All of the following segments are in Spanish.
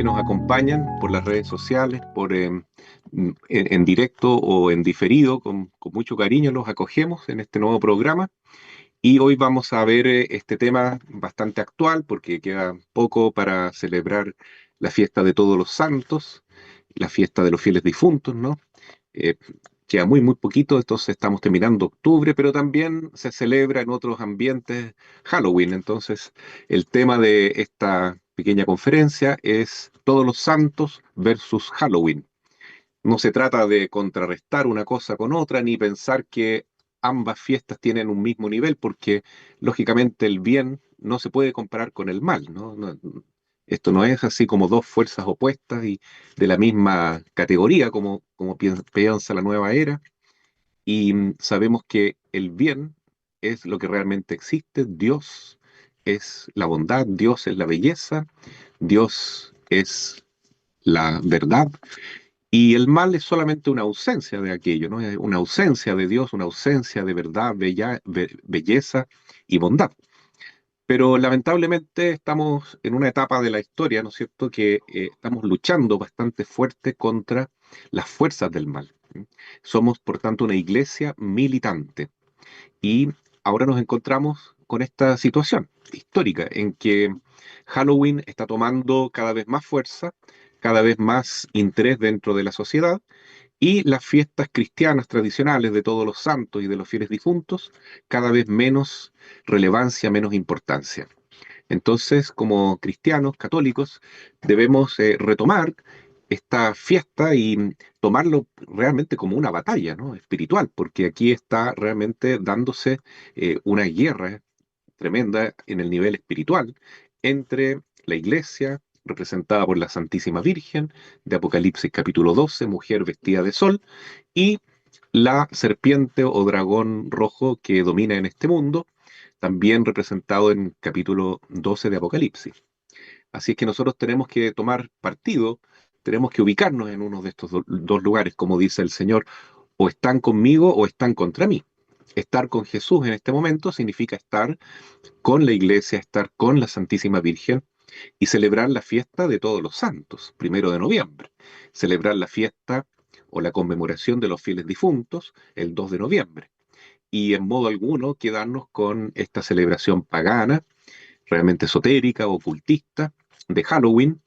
nos acompañan por las redes sociales, en directo o en diferido, con mucho cariño los acogemos en este nuevo programa. Y hoy vamos a ver este tema bastante actual porque queda poco para celebrar la fiesta de Todos los Santos, la fiesta de los fieles difuntos, ¿no? Eh, Queda muy poquito, entonces estamos terminando octubre, pero también se celebra en otros ambientes Halloween. Entonces, el tema de esta pequeña conferencia es Todos los Santos versus Halloween. No se trata de contrarrestar una cosa con otra, ni pensar que ambas fiestas tienen un mismo nivel, porque lógicamente el bien no se puede comparar con el mal, ¿no? Esto no es así como dos fuerzas opuestas y de la misma categoría como piensa la nueva era. Y sabemos que el bien es lo que realmente existe, Dios es la bondad, Dios es la belleza, Dios es la verdad, y el mal es solamente una ausencia de aquello, ¿no? Es una ausencia de Dios, una ausencia de verdad, belleza y bondad. Pero lamentablemente estamos en una etapa de la historia, ¿no es cierto?, que estamos luchando bastante fuerte contra las fuerzas del mal. ¿Sí? Somos, por tanto, una iglesia militante. Y ahora nos encontramos con esta situación histórica en que Halloween está tomando cada vez más fuerza, cada vez más interés dentro de la sociedad, y las fiestas cristianas tradicionales de Todos los Santos y de los fieles difuntos cada vez menos relevancia, menos importancia. Entonces, como cristianos católicos, debemos retomar esta fiesta y tomarlo realmente como una batalla, ¿no? Espiritual, porque aquí está realmente dándose una guerra tremenda en el nivel espiritual entre la iglesia, representada por la Santísima Virgen, de Apocalipsis capítulo 12, mujer vestida de sol, y la serpiente o dragón rojo que domina en este mundo, también representado en capítulo 12 de Apocalipsis. Así es que nosotros tenemos que tomar partido, tenemos que ubicarnos en uno de estos dos lugares, como dice el Señor, o están conmigo o están contra mí. Estar con Jesús en este momento significa estar con la iglesia, estar con la Santísima Virgen y celebrar la fiesta de Todos los Santos, 1 de noviembre. Celebrar la fiesta o la conmemoración de los fieles difuntos, el 2 de noviembre. Y en modo alguno quedarnos con esta celebración pagana, realmente esotérica, ocultista, de Halloween,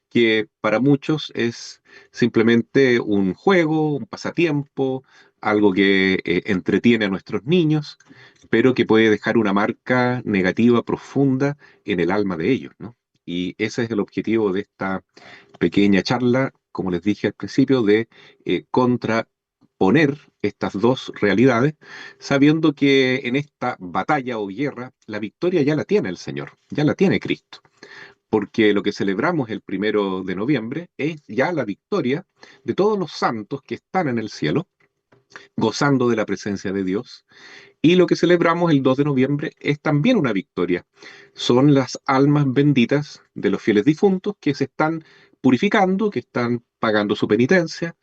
que para muchos es simplemente un juego, un pasatiempo, algo que entretiene a nuestros niños, pero que puede dejar una marca negativa profunda en el alma de ellos, ¿no? Y ese es el objetivo de esta pequeña charla, como les dije al principio, de contraponer estas dos realidades, sabiendo que en esta batalla o guerra la victoria ya la tiene el Señor, ya la tiene Cristo, porque lo que celebramos el 1 de noviembre es ya la victoria de todos los santos que están en el cielo, gozando de la presencia de Dios, y lo que celebramos el 2 de noviembre es también una victoria. Son las almas benditas de los fieles difuntos que se están purificando, que están pagando su penitencia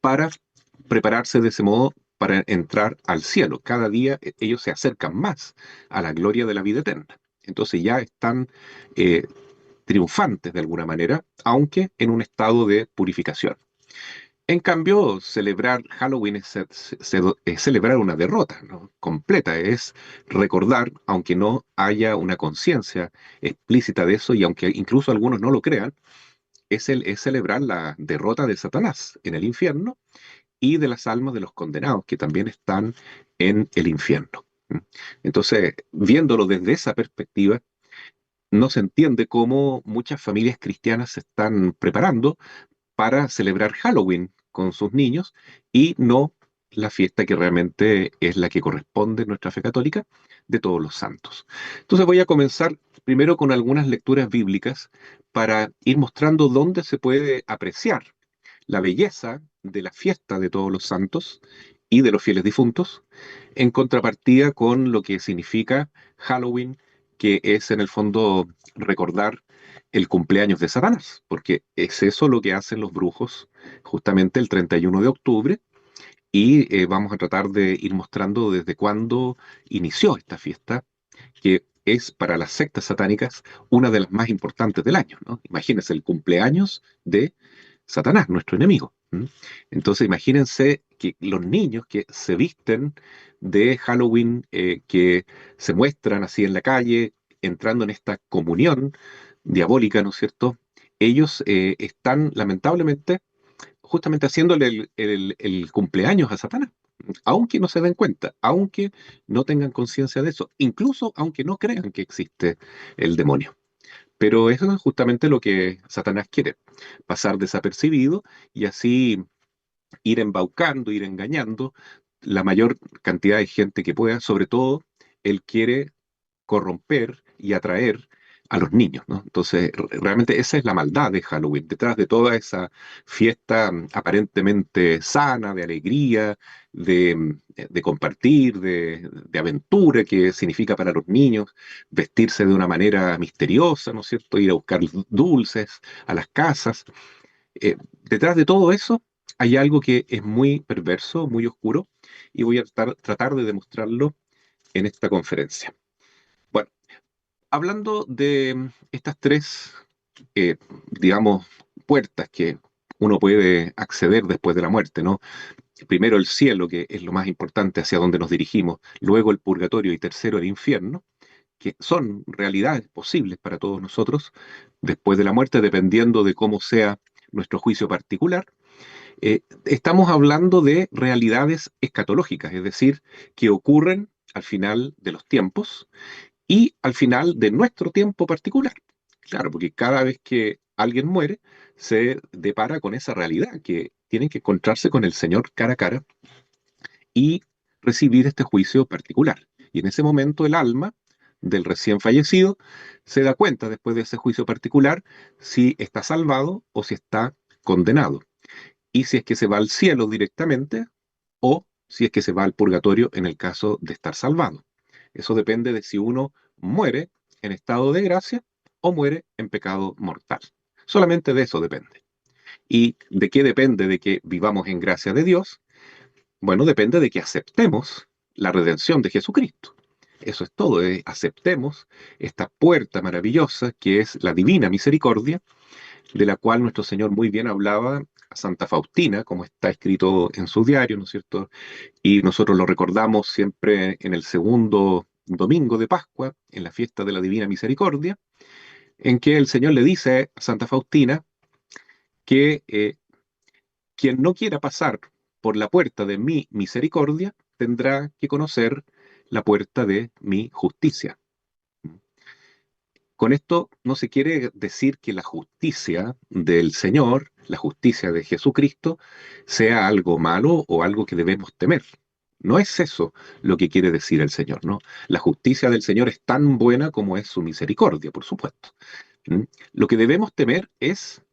para prepararse de ese modo para entrar al cielo. Cada día ellos se acercan más a la gloria de la vida eterna. Entonces ya están eh, triunfantes de alguna manera, aunque en un estado de purificación. En cambio, celebrar Halloween es celebrar una derrota, ¿no? Completa, es recordar, aunque no haya una conciencia explícita de eso, y aunque incluso algunos no lo crean, es celebrar la derrota de Satanás en el infierno y de las almas de los condenados, que también están en el infierno. ¿Mm? Entonces, viéndolo desde esa perspectiva, no se entiende cómo muchas familias cristianas se están preparando para celebrar Halloween con sus niños y no la fiesta que realmente es la que corresponde en nuestra fe católica de Todos los Santos. Entonces voy a comenzar primero con algunas lecturas bíblicas para ir mostrando dónde se puede apreciar la belleza de la fiesta de Todos los Santos y de los fieles difuntos, en contrapartida con lo que significa Halloween, que es en el fondo recordar el cumpleaños de Satanás, porque es eso lo que hacen los brujos justamente el 31 de octubre, y vamos a tratar de ir mostrando desde cuándo inició esta fiesta, que es para las sectas satánicas una de las más importantes del año, ¿no? Imagínense el cumpleaños de Satanás, nuestro enemigo. ¿M? Entonces imagínense que los niños que se visten de Halloween, que se muestran así en la calle, entrando en esta comunión diabólica, ¿no es cierto? Ellos están lamentablemente justamente haciéndole el cumpleaños a Satanás, aunque no se den cuenta, aunque no tengan conciencia de eso, incluso aunque no crean que existe el demonio. Pero eso es justamente lo que Satanás quiere, pasar desapercibido y así ir embaucando, ir engañando la mayor cantidad de gente que pueda. Sobre todo, él quiere corromper y atraer a los niños, ¿no? Entonces, realmente esa es la maldad de Halloween, detrás de toda esa fiesta aparentemente sana, de alegría, de compartir, de aventura que significa para los niños vestirse de una manera misteriosa, ¿no es cierto? Ir a buscar dulces a las casas. Detrás de todo eso hay algo que es muy perverso, muy oscuro, y voy a tratar de demostrarlo en esta conferencia. Bueno, hablando de estas tres, eh, digamos, puertas que uno puede acceder después de la muerte, ¿no? Primero el cielo, que es lo más importante hacia donde nos dirigimos, luego el purgatorio y tercero el infierno, que son realidades posibles para todos nosotros después de la muerte, dependiendo de cómo sea nuestro juicio particular. Estamos hablando de realidades escatológicas, es decir, que ocurren al final de los tiempos y al final de nuestro tiempo particular. Claro, porque cada vez que alguien muere, se depara con esa realidad, que tienen que encontrarse con el Señor cara a cara y recibir este juicio particular. Y en ese momento el alma del recién fallecido se da cuenta, después de ese juicio particular, si está salvado o si está condenado. Y si es que se va al cielo directamente o si es que se va al purgatorio en el caso de estar salvado. Eso depende de si uno muere en estado de gracia o muere en pecado mortal. Solamente de eso depende. ¿Y de qué depende de que vivamos en gracia de Dios? Bueno, depende de que aceptemos la redención de Jesucristo. Eso es todo, aceptemos esta puerta maravillosa que es la divina misericordia, de la cual nuestro Señor muy bien hablaba a Santa Faustina, como está escrito en su diario, ¿no es cierto? Y nosotros lo recordamos siempre en el segundo domingo de Pascua, en la fiesta de la Divina Misericordia, en que el Señor le dice a Santa Faustina que quien no quiera pasar por la puerta de mi misericordia tendrá que conocer la puerta de mi justicia. Con esto no se quiere decir que la justicia del Señor, la justicia de Jesucristo, sea algo malo o algo que debemos temer. No es eso lo que quiere decir el Señor, ¿no? La justicia del Señor es tan buena como es su misericordia, por supuesto. ¿Mm? Lo que debemos temer es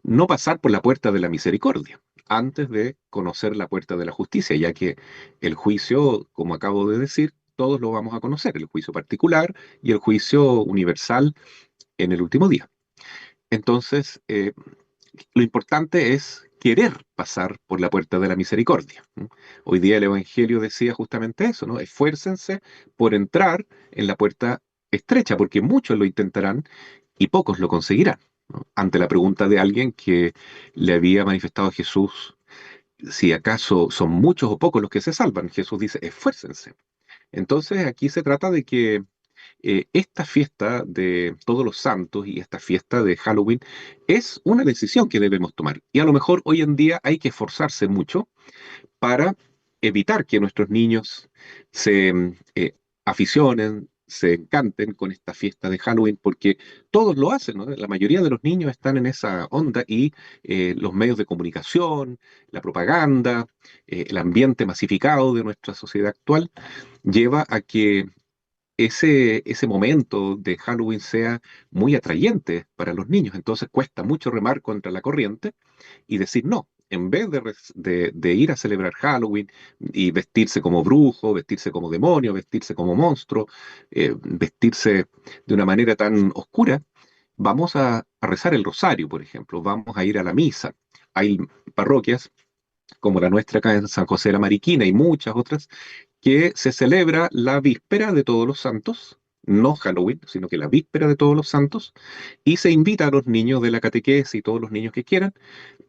no pasar por la puerta de la misericordia antes de conocer la puerta de la justicia, ya que el juicio, como acabo de decir, todos lo vamos a conocer, el juicio particular y el juicio universal en el último día. Entonces, lo importante es querer pasar por la puerta de la misericordia. Hoy día el Evangelio decía justamente eso, ¿no? Esfuércense por entrar en la puerta estrecha, porque muchos lo intentarán y pocos lo conseguirán, ¿no? Ante la pregunta de alguien que le había manifestado a Jesús si acaso son muchos o pocos los que se salvan, Jesús dice, esfuércense. Entonces aquí se trata de que esta fiesta de Todos los Santos y esta fiesta de Halloween es una decisión que debemos tomar. Y a lo mejor hoy en día hay que esforzarse mucho para evitar que nuestros niños se aficionen, se encanten con esta fiesta de Halloween, porque todos lo hacen, ¿no? La mayoría de los niños están en esa onda y los medios de comunicación, la propaganda, el ambiente masificado de nuestra sociedad actual lleva a que ese momento de Halloween sea muy atrayente para los niños. Entonces cuesta mucho remar contra la corriente y decir no. En vez de ir a celebrar Halloween y vestirse como brujo, vestirse como demonio, vestirse como monstruo, vestirse de una manera tan oscura, vamos a rezar el rosario, por ejemplo, vamos a ir a la misa. Hay parroquias como la nuestra acá en San José de la Mariquina y muchas otras, que se celebra la víspera de Todos los Santos, no Halloween, sino que la víspera de Todos los Santos, y se invita a los niños de la catequesis y todos los niños que quieran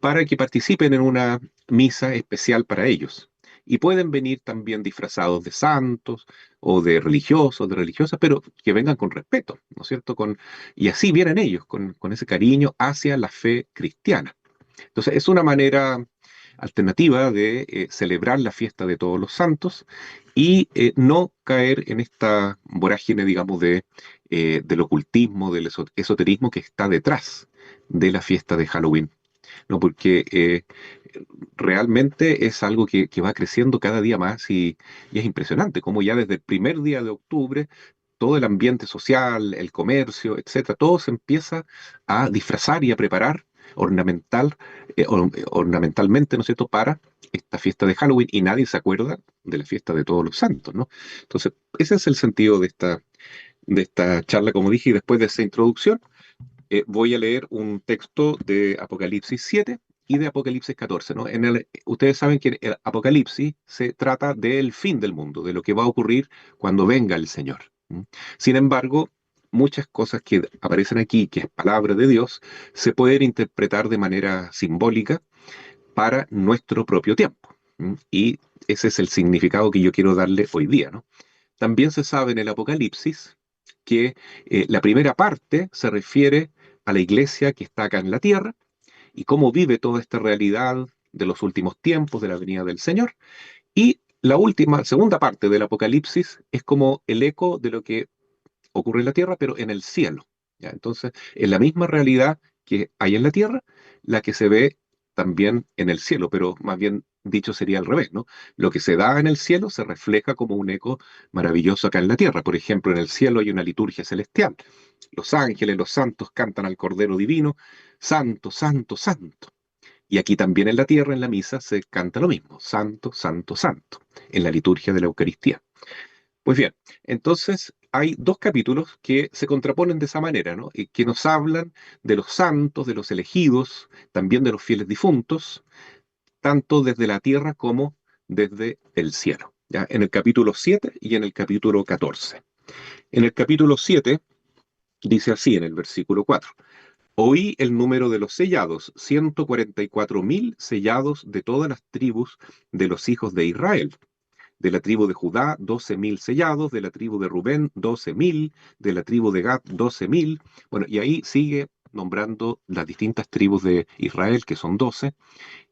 para que participen en una misa especial para ellos. Y pueden venir también disfrazados de santos o de religiosos, de religiosas, pero que vengan con respeto, ¿no es cierto? Y así vienen ellos, con ese cariño hacia la fe cristiana. Entonces, es una manera alternativa de celebrar la fiesta de Todos los Santos y no caer en esta vorágine, digamos, del ocultismo, del esoterismo que está detrás de la fiesta de Halloween, ¿no? Porque realmente es algo que va creciendo cada día más y es impresionante, como ya desde el primer día de octubre todo el ambiente social, el comercio, etcétera, todo se empieza a disfrazar y a preparar ornamentalmente, ¿no es cierto?, para esta fiesta de Halloween y nadie se acuerda de la fiesta de Todos los Santos, ¿no? Entonces, ese es el sentido de esta charla, como dije, y después de esa introducción, voy a leer un texto de Apocalipsis 7 y de Apocalipsis 14, ¿no? Ustedes saben que el Apocalipsis se trata del fin del mundo, de lo que va a ocurrir cuando venga el Señor. ¿M? Sin embargo, muchas cosas que aparecen aquí, que es palabra de Dios, se pueden interpretar de manera simbólica para nuestro propio tiempo. ¿M? Y ese es el significado que yo quiero darle hoy día, ¿no? También se sabe en el Apocalipsis que la primera parte se refiere a la iglesia que está acá en la tierra y cómo vive toda esta realidad de los últimos tiempos, de la venida del Señor. Y la última, segunda parte del Apocalipsis es como el eco de lo que ocurre en la tierra, pero en el cielo. ¿Ya? Entonces, es la misma realidad que hay en la tierra, la que se ve también en el cielo, pero más bien dicho sería al revés, ¿no? Lo que se da en el cielo se refleja como un eco maravilloso acá en la tierra. Por ejemplo, en el cielo hay una liturgia celestial. Los ángeles, los santos cantan al Cordero Divino, Santo, Santo, Santo. Y aquí también en la tierra, en la misa, se canta lo mismo, Santo, Santo, Santo, en la liturgia de la Eucaristía. Pues bien, entonces hay dos capítulos que se contraponen de esa manera, ¿no? Y que nos hablan de los santos, de los elegidos, también de los fieles difuntos, tanto desde la tierra como desde el cielo, ¿ya? En el capítulo 7 y en el capítulo 14. En el capítulo 7 dice así en el versículo 4: Oí el número de los sellados, 144.000 sellados de todas las tribus de los hijos de Israel. De la tribu de Judá, 12.000 sellados, de la tribu de Rubén, 12.000, de la tribu de Gad, 12.000. Bueno, y ahí sigue nombrando las distintas tribus de Israel, que son 12,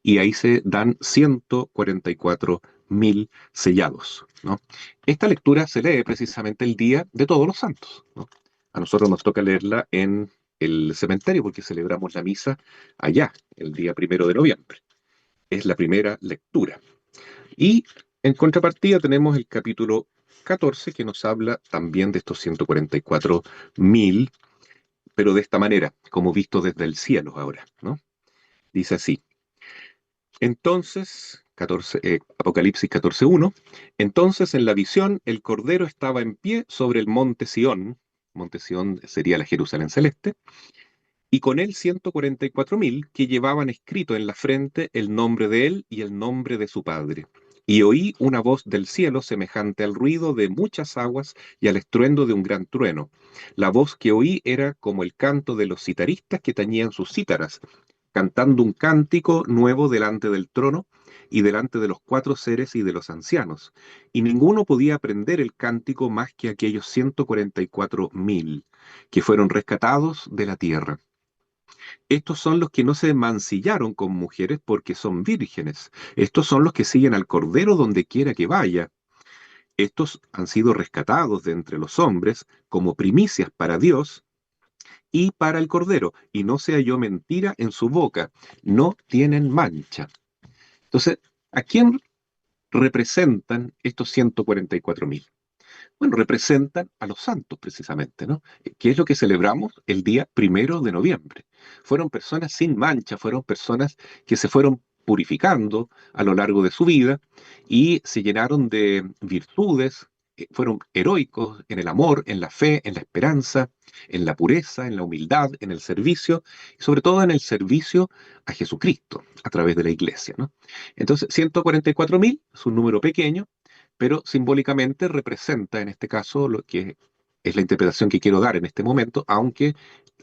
y ahí se dan 144.000 sellados, ¿no? Esta lectura se lee precisamente el día de Todos los Santos, ¿no? A nosotros nos toca leerla en el cementerio porque celebramos la misa allá, el día 1 de noviembre. Es la primera lectura. Y en contrapartida tenemos el capítulo 14 que nos habla también de estos 144.000, pero de esta manera, como visto desde el cielo ahora, ¿no? Dice así: entonces, Apocalipsis 14:1, entonces en la visión el Cordero estaba en pie sobre el monte Sión sería la Jerusalén celeste, y con él 144.000 que llevaban escrito en la frente el nombre de él y el nombre de su padre. Y oí una voz del cielo semejante al ruido de muchas aguas y al estruendo de un gran trueno. La voz que oí era como el canto de los citaristas que tañían sus cítaras, cantando un cántico nuevo delante del trono y delante de los cuatro seres y de los ancianos. Y ninguno podía aprender el cántico más que aquellos 144.000 que fueron rescatados de la tierra. Estos son los que no se mancillaron con mujeres porque son vírgenes. Estos son los que siguen al Cordero donde quiera que vaya. Estos han sido rescatados de entre los hombres como primicias para Dios y para el Cordero, y no se halló mentira en su boca. No tienen mancha. Entonces, ¿a quién representan estos 144.000? Bueno, representan a los santos precisamente, ¿no? ¿Qué es lo que celebramos el día 1 de noviembre? Fueron personas sin mancha, fueron personas que se fueron purificando a lo largo de su vida y se llenaron de virtudes, fueron heroicos en el amor, en la fe, en la esperanza, en la pureza, en la humildad, en el servicio, y sobre todo en el servicio a Jesucristo a través de la iglesia, ¿no? Entonces, 144.000 es un número pequeño, pero simbólicamente representa en este caso lo que es la interpretación que quiero dar en este momento, aunque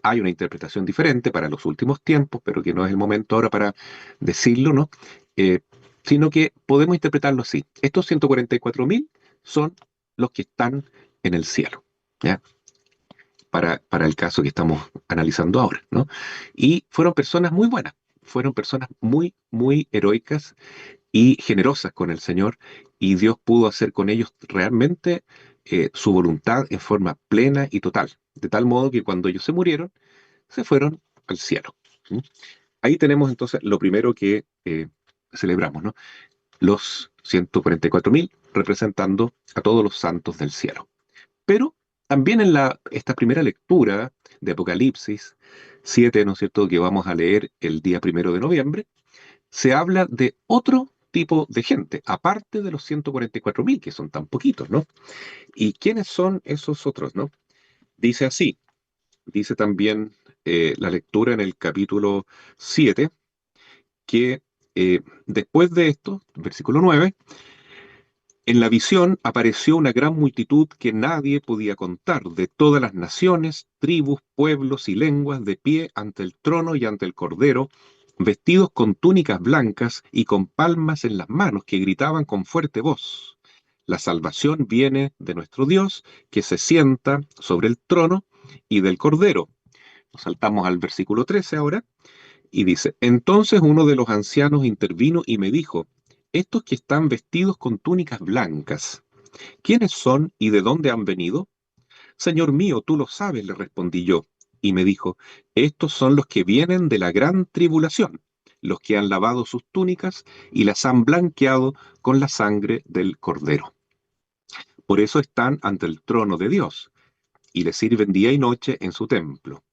hay una interpretación diferente para los últimos tiempos, pero que no es el momento ahora para decirlo, ¿no? Eh, Sino que podemos interpretarlo así. Estos 144.000 son los que están en el cielo, ¿ya? Para el caso que estamos analizando ahora, ¿no? Y fueron personas muy buenas, fueron personas muy, muy heroicas y generosas con el Señor, y Dios pudo hacer con ellos realmente su voluntad en forma plena y total, de tal modo que cuando ellos se murieron, se fueron al cielo. ¿Mm? Ahí tenemos entonces lo primero que celebramos, ¿no? Los 144.000 representando a todos los santos del cielo. Pero también en esta primera lectura de Apocalipsis 7, ¿no es cierto?, que vamos a leer el día 1 de noviembre, se habla de otro tipo de gente, aparte de los 144.000, que son tan poquitos, ¿no? ¿Y quiénes son esos otros, no? Dice así, dice también la lectura en el capítulo 7, que después de esto, versículo 9, en la visión apareció una gran multitud que nadie podía contar, de todas las naciones, tribus, pueblos y lenguas, de pie ante el trono y ante el Cordero, vestidos con túnicas blancas y con palmas en las manos, que gritaban con fuerte voz: La salvación viene de nuestro Dios, que se sienta sobre el trono, y del Cordero. Nos saltamos al versículo 13 ahora. Y dice, entonces uno de los ancianos intervino y me dijo, estos que están vestidos con túnicas blancas, ¿quiénes son y de dónde han venido? Señor mío, tú lo sabes, le respondí yo. Y me dijo, estos son los que vienen de la gran tribulación, los que han lavado sus túnicas y las han blanqueado con la sangre del Cordero. Por eso están ante el trono de Dios y le sirven día y noche en su templo.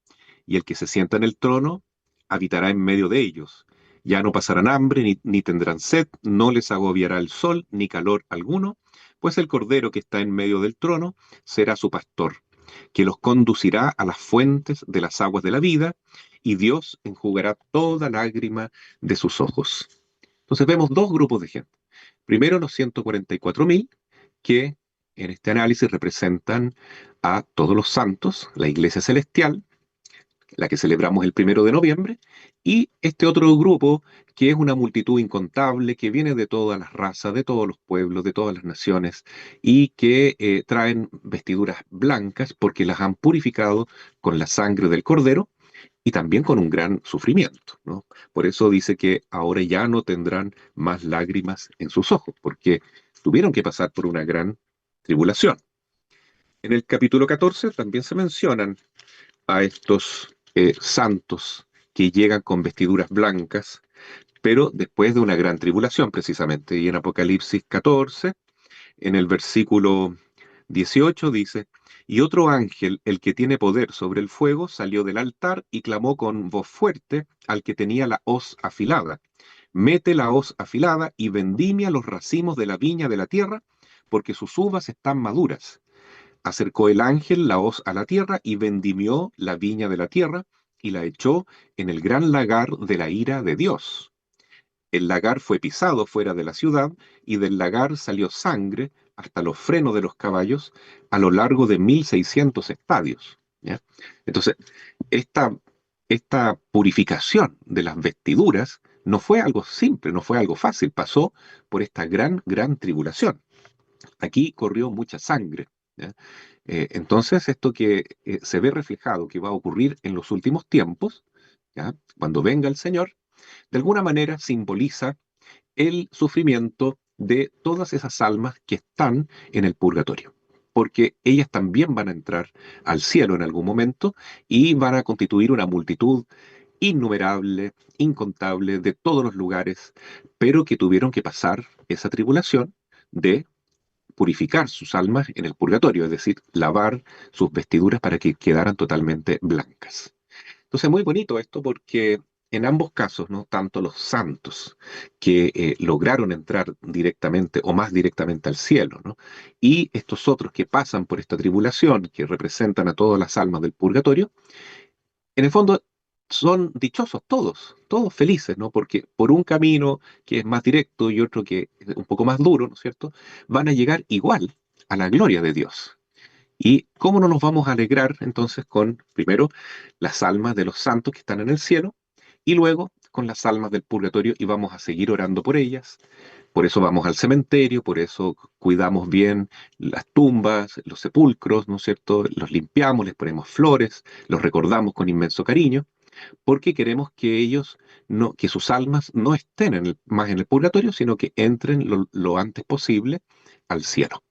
Y el que se sienta en el trono habitará en medio de ellos. Ya no pasarán hambre ni tendrán sed, no les agobiará el sol ni calor alguno, pues el Cordero que está en medio del trono será su pastor, que los conducirá a las fuentes de las aguas de la vida, y Dios enjugará toda lágrima de sus ojos. Entonces vemos dos grupos de gente. Primero los 144.000, que en este análisis representan a todos los santos, la iglesia celestial, la que celebramos el 1 de noviembre, y este otro grupo que es una multitud incontable que viene de todas las razas, de todos los pueblos, de todas las naciones, y que traen vestiduras blancas porque las han purificado con la sangre del Cordero y también con un gran sufrimiento, ¿no? Por eso dice que ahora ya no tendrán más lágrimas en sus ojos, porque tuvieron que pasar por una gran tribulación. En el capítulo 14 también se mencionan a estos santos que llegan con vestiduras blancas, pero después de una gran tribulación precisamente. Y en Apocalipsis 14, en el versículo 18 dice, y otro ángel, el que tiene poder sobre el fuego, salió del altar y clamó con voz fuerte al que tenía la hoz afilada: Mete la hoz afilada y vendimia los racimos de la viña de la tierra, porque sus uvas están maduras. Acercó el ángel la hoz a la tierra y vendimió la viña de la tierra y la echó en el gran lagar de la ira de Dios. El lagar fue pisado fuera de la ciudad y del lagar salió sangre hasta los frenos de los caballos a lo largo de 1.600 estadios. ¿Ya? Entonces, esta, esta purificación de las vestiduras no fue algo simple, no fue algo fácil, pasó por esta gran, gran tribulación. Aquí corrió mucha sangre. ¿Ya? Entonces, esto que se ve reflejado que va a ocurrir en los últimos tiempos, ¿ya? Cuando venga el Señor, de alguna manera simboliza el sufrimiento de todas esas almas que están en el purgatorio, porque ellas también van a entrar al cielo en algún momento y van a constituir una multitud innumerable, incontable, de todos los lugares, pero que tuvieron que pasar esa tribulación de purificar sus almas en el purgatorio, es decir, lavar sus vestiduras para que quedaran totalmente blancas. Entonces, muy bonito esto porque en ambos casos, ¿no? Tanto los santos que lograron entrar directamente o más directamente al cielo, ¿no? Y estos otros que pasan por esta tribulación, que representan a todas las almas del purgatorio, en el fondo son dichosos todos, todos felices, ¿no? Porque por un camino que es más directo y otro que es un poco más duro, ¿no es cierto? Van a llegar igual a la gloria de Dios. ¿Y cómo no nos vamos a alegrar entonces con, primero, las almas de los santos que están en el cielo y luego con las almas del purgatorio y vamos a seguir orando por ellas? Por eso vamos al cementerio, por eso cuidamos bien las tumbas, los sepulcros, ¿no es cierto? Los limpiamos, les ponemos flores, los recordamos con inmenso cariño, porque queremos que ellos no, que sus almas no estén más en el purgatorio, sino que entren lo antes posible al cielo.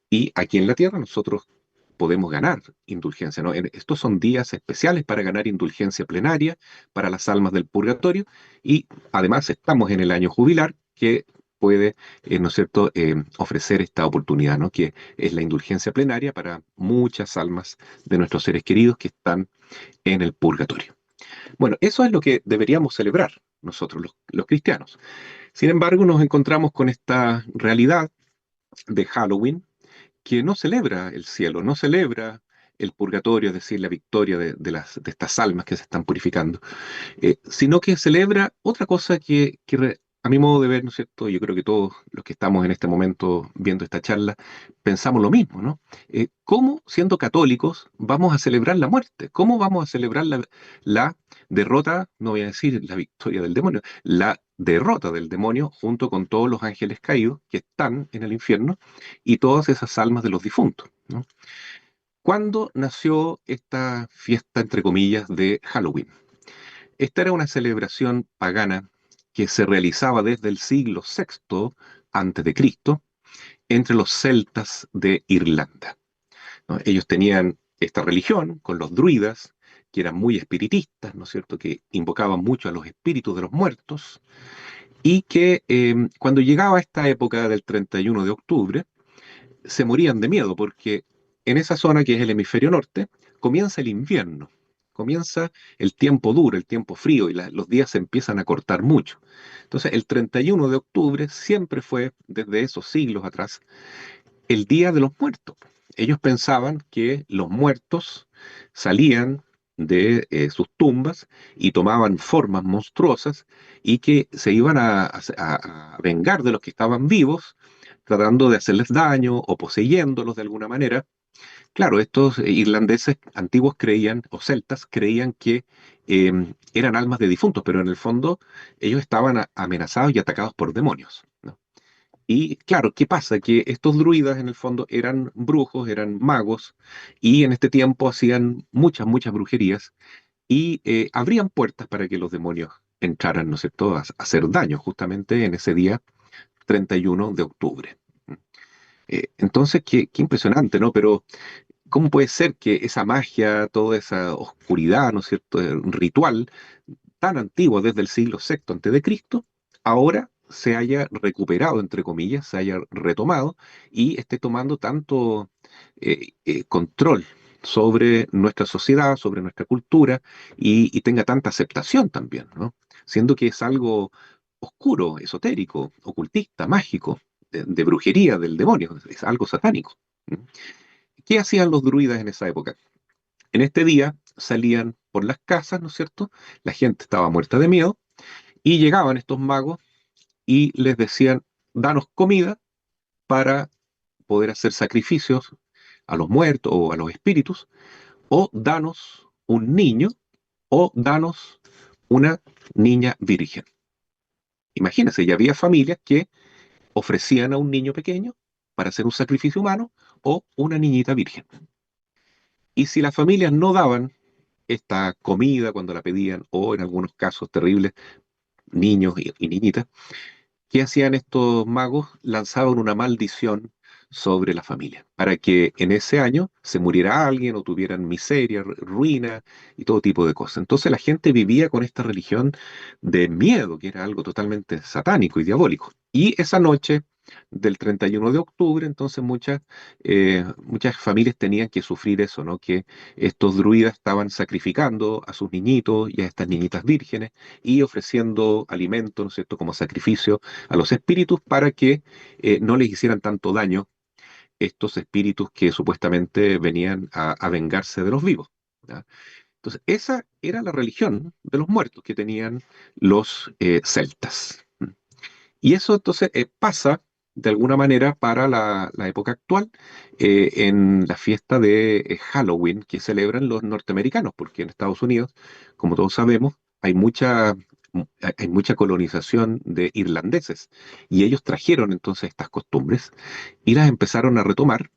Y aquí en la tierra nosotros podemos ganar indulgencia, ¿no? Estos son días especiales para ganar indulgencia plenaria para las almas del purgatorio y además estamos en el año jubilar que puede, ¿no es cierto?, ofrecer esta oportunidad, ¿no? Que es la indulgencia plenaria para muchas almas de nuestros seres queridos que están en el purgatorio. Bueno, eso es lo que deberíamos celebrar nosotros, los cristianos. Sin embargo, nos encontramos con esta realidad de Halloween que no celebra el cielo, no celebra el purgatorio, es decir, la victoria de estas almas que se están purificando, sino que celebra otra cosa a mi modo de ver, ¿no es cierto? Yo creo que todos los que estamos en este momento viendo esta charla pensamos lo mismo, ¿no? ¿Cómo, siendo católicos, vamos a celebrar la muerte? ¿Cómo vamos a celebrar la derrota, no voy a decir la victoria del demonio, la derrota del demonio junto con todos los ángeles caídos que están en el infierno y todas esas almas de los difuntos, ¿no? ¿Cuándo nació esta fiesta, entre comillas, de Halloween? Esta era una celebración pagana que se realizaba desde el siglo VI antes de Cristo entre los celtas de Irlanda, ¿no? Ellos tenían esta religión con los druidas, que eran muy espiritistas, ¿no es cierto?, que invocaban mucho a los espíritus de los muertos, y que cuando llegaba esta época del 31 de octubre, se morían de miedo porque en esa zona que es el hemisferio norte, comienza el invierno, comienza el tiempo duro, el tiempo frío y los días se empiezan a cortar mucho. Entonces, el 31 de octubre siempre fue, desde esos siglos atrás, el Día de los Muertos. Ellos pensaban que los muertos salían de sus tumbas y tomaban formas monstruosas y que se iban a vengar de los que estaban vivos, tratando de hacerles daño o poseyéndolos de alguna manera. Claro, estos irlandeses antiguos creían, o celtas, creían que eran almas de difuntos, pero en el fondo ellos estaban amenazados y atacados por demonios, ¿no? Y claro, ¿qué pasa? Que estos druidas en el fondo eran brujos, eran magos, y en este tiempo hacían muchas brujerías y abrían puertas para que los demonios entraran, ¿no es cierto?, a hacer daño justamente en ese día 31 de octubre. Entonces, qué impresionante, ¿no? Pero ¿cómo puede ser que esa magia, toda esa oscuridad, ¿no es cierto?, un ritual tan antiguo desde el siglo VI antes de Cristo, ahora se haya recuperado, entre comillas, se haya retomado y esté tomando tanto control sobre nuestra sociedad, sobre nuestra cultura y tenga tanta aceptación también, ¿no? Siendo que es algo oscuro, esotérico, ocultista, mágico, de brujería del demonio, es algo satánico. ¿Mm? ¿Qué hacían los druidas en esa época? En este día salían por las casas, ¿no es cierto? La gente estaba muerta de miedo y llegaban estos magos y les decían, danos comida para poder hacer sacrificios a los muertos o a los espíritus, o danos un niño, o danos una niña virgen. Imagínense, ya había familias que ofrecían a un niño pequeño para hacer un sacrificio humano o una niñita virgen. Y si las familias no daban esta comida cuando la pedían, o en algunos casos terribles, niños y niñitas, ¿qué hacían estos magos? Lanzaban una maldición sobre la familia, para que en ese año se muriera alguien o tuvieran miseria, ruina y todo tipo de cosas. Entonces la gente vivía con esta religión de miedo, que era algo totalmente satánico y diabólico. Y esa noche del 31 de octubre, entonces muchas familias tenían que sufrir eso, ¿no? Que estos druidas estaban sacrificando a sus niñitos y a estas niñitas vírgenes y ofreciendo alimento, ¿no es cierto?, como sacrificio a los espíritus para que no les hicieran tanto daño estos espíritus que supuestamente venían a vengarse de los vivos, ¿ya? Entonces, esa era la religión de los muertos que tenían los celtas. Y eso entonces pasa de alguna manera para la época actual en la fiesta de Halloween que celebran los norteamericanos, porque en Estados Unidos, como todos sabemos, hay mucha colonización de irlandeses y ellos trajeron entonces estas costumbres y las empezaron a retomar.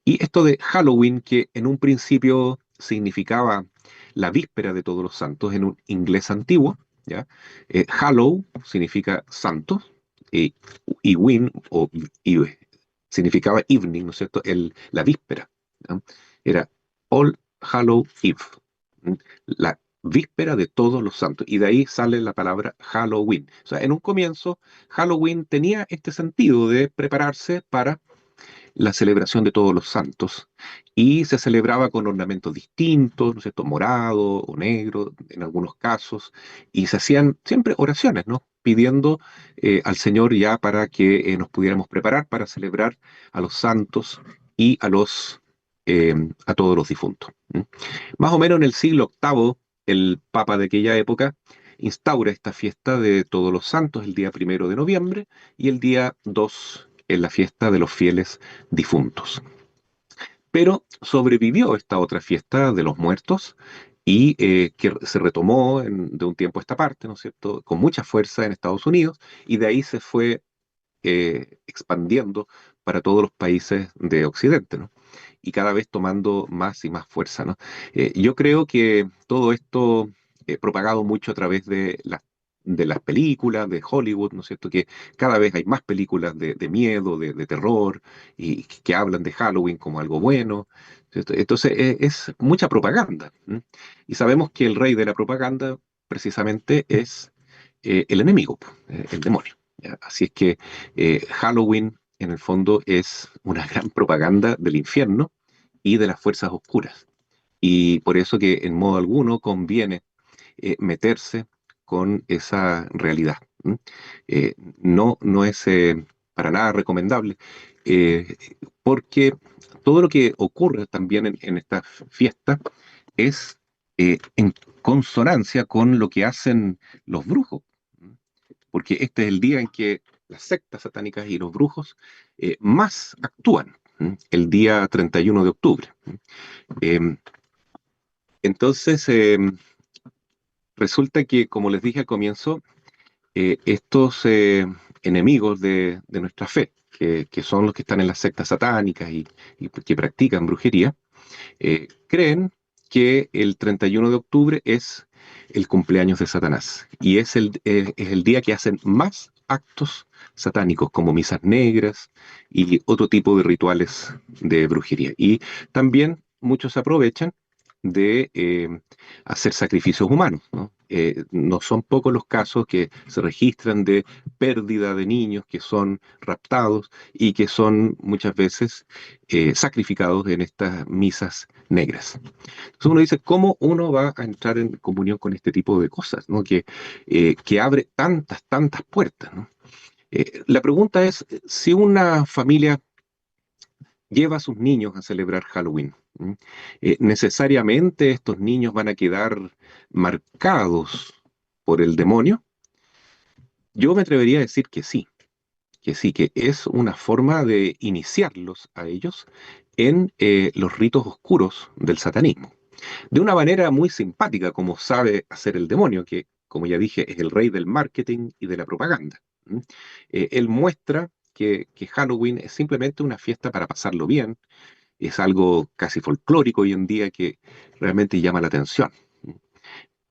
Y esto de Halloween, que en un principio significaba la víspera de Todos los Santos en un inglés antiguo, ¿ya? Hallow significa santo, y, y win y, significaba evening, ¿no es cierto? La víspera, ¿ya? Era All Hallow Eve, ¿m? La víspera de Todos los Santos, y de ahí sale la palabra Halloween. O sea, en un comienzo, Halloween tenía este sentido de prepararse para la celebración de todos los santos y se celebraba con ornamentos distintos, ¿no es cierto? Morado o negro en algunos casos, y se hacían siempre oraciones, ¿no? Pidiendo al Señor ya para que nos pudiéramos preparar para celebrar a los santos y a todos los difuntos. ¿M? Más o menos en el siglo VIII, el Papa de aquella época instaura esta fiesta de todos los santos el día 1 de noviembre y el día 2 en la fiesta de los fieles difuntos. Pero sobrevivió esta otra fiesta de los muertos y que se retomó de un tiempo a esta parte, ¿no es cierto?, con mucha fuerza en Estados Unidos y de ahí se fue expandiendo para todos los países de Occidente, ¿no? Y cada vez tomando más y más fuerza, ¿no? Yo creo que todo esto propagado mucho a través de las películas de Hollywood, ¿no es cierto? Que cada vez hay más películas de miedo, de terror, y que hablan de Halloween como algo bueno, ¿cierto? Entonces es mucha propaganda. ¿M? Y sabemos que el rey de la propaganda precisamente es el enemigo, el demonio. ¿Ya? Así es que Halloween en el fondo es una gran propaganda del infierno y de las fuerzas oscuras. Y por eso que en modo alguno conviene meterse con esa realidad. ¿M? No es para nada recomendable, eh, porque todo lo que ocurre también en esta fiesta es en consonancia con lo que hacen los brujos, porque este es el día en que las sectas satánicas y los brujos más actúan, el día 31 de octubre. Eh, entonces, resulta que, como les dije al comienzo, estos enemigos de nuestra fe, que son los que están en las sectas satánicas y que practican brujería, creen que el 31 de octubre es el cumpleaños de Satanás y es el día que hacen más actos satánicos como misas negras y otro tipo de rituales de brujería. Y también muchos aprovechan de hacer sacrificios humanos, ¿no? No son pocos los casos que se registran de pérdida de niños que son raptados y que son muchas veces sacrificados en estas misas negras. Entonces uno dice, ¿cómo uno va a entrar en comunión con este tipo de cosas, ¿no? Que abre tantas puertas, ¿no? La pregunta es, si una familia lleva a sus niños a celebrar Halloween, ¿m? ¿Necesariamente estos niños van a quedar marcados por el demonio? Yo me atrevería a decir que sí, que es una forma de iniciarlos a ellos en los ritos oscuros del satanismo. De una manera muy simpática, como sabe hacer el demonio, que, como ya dije, es el rey del marketing y de la propaganda. ¿M? Él muestra que Halloween es simplemente una fiesta para pasarlo bien, es algo casi folclórico hoy en día que realmente llama la atención,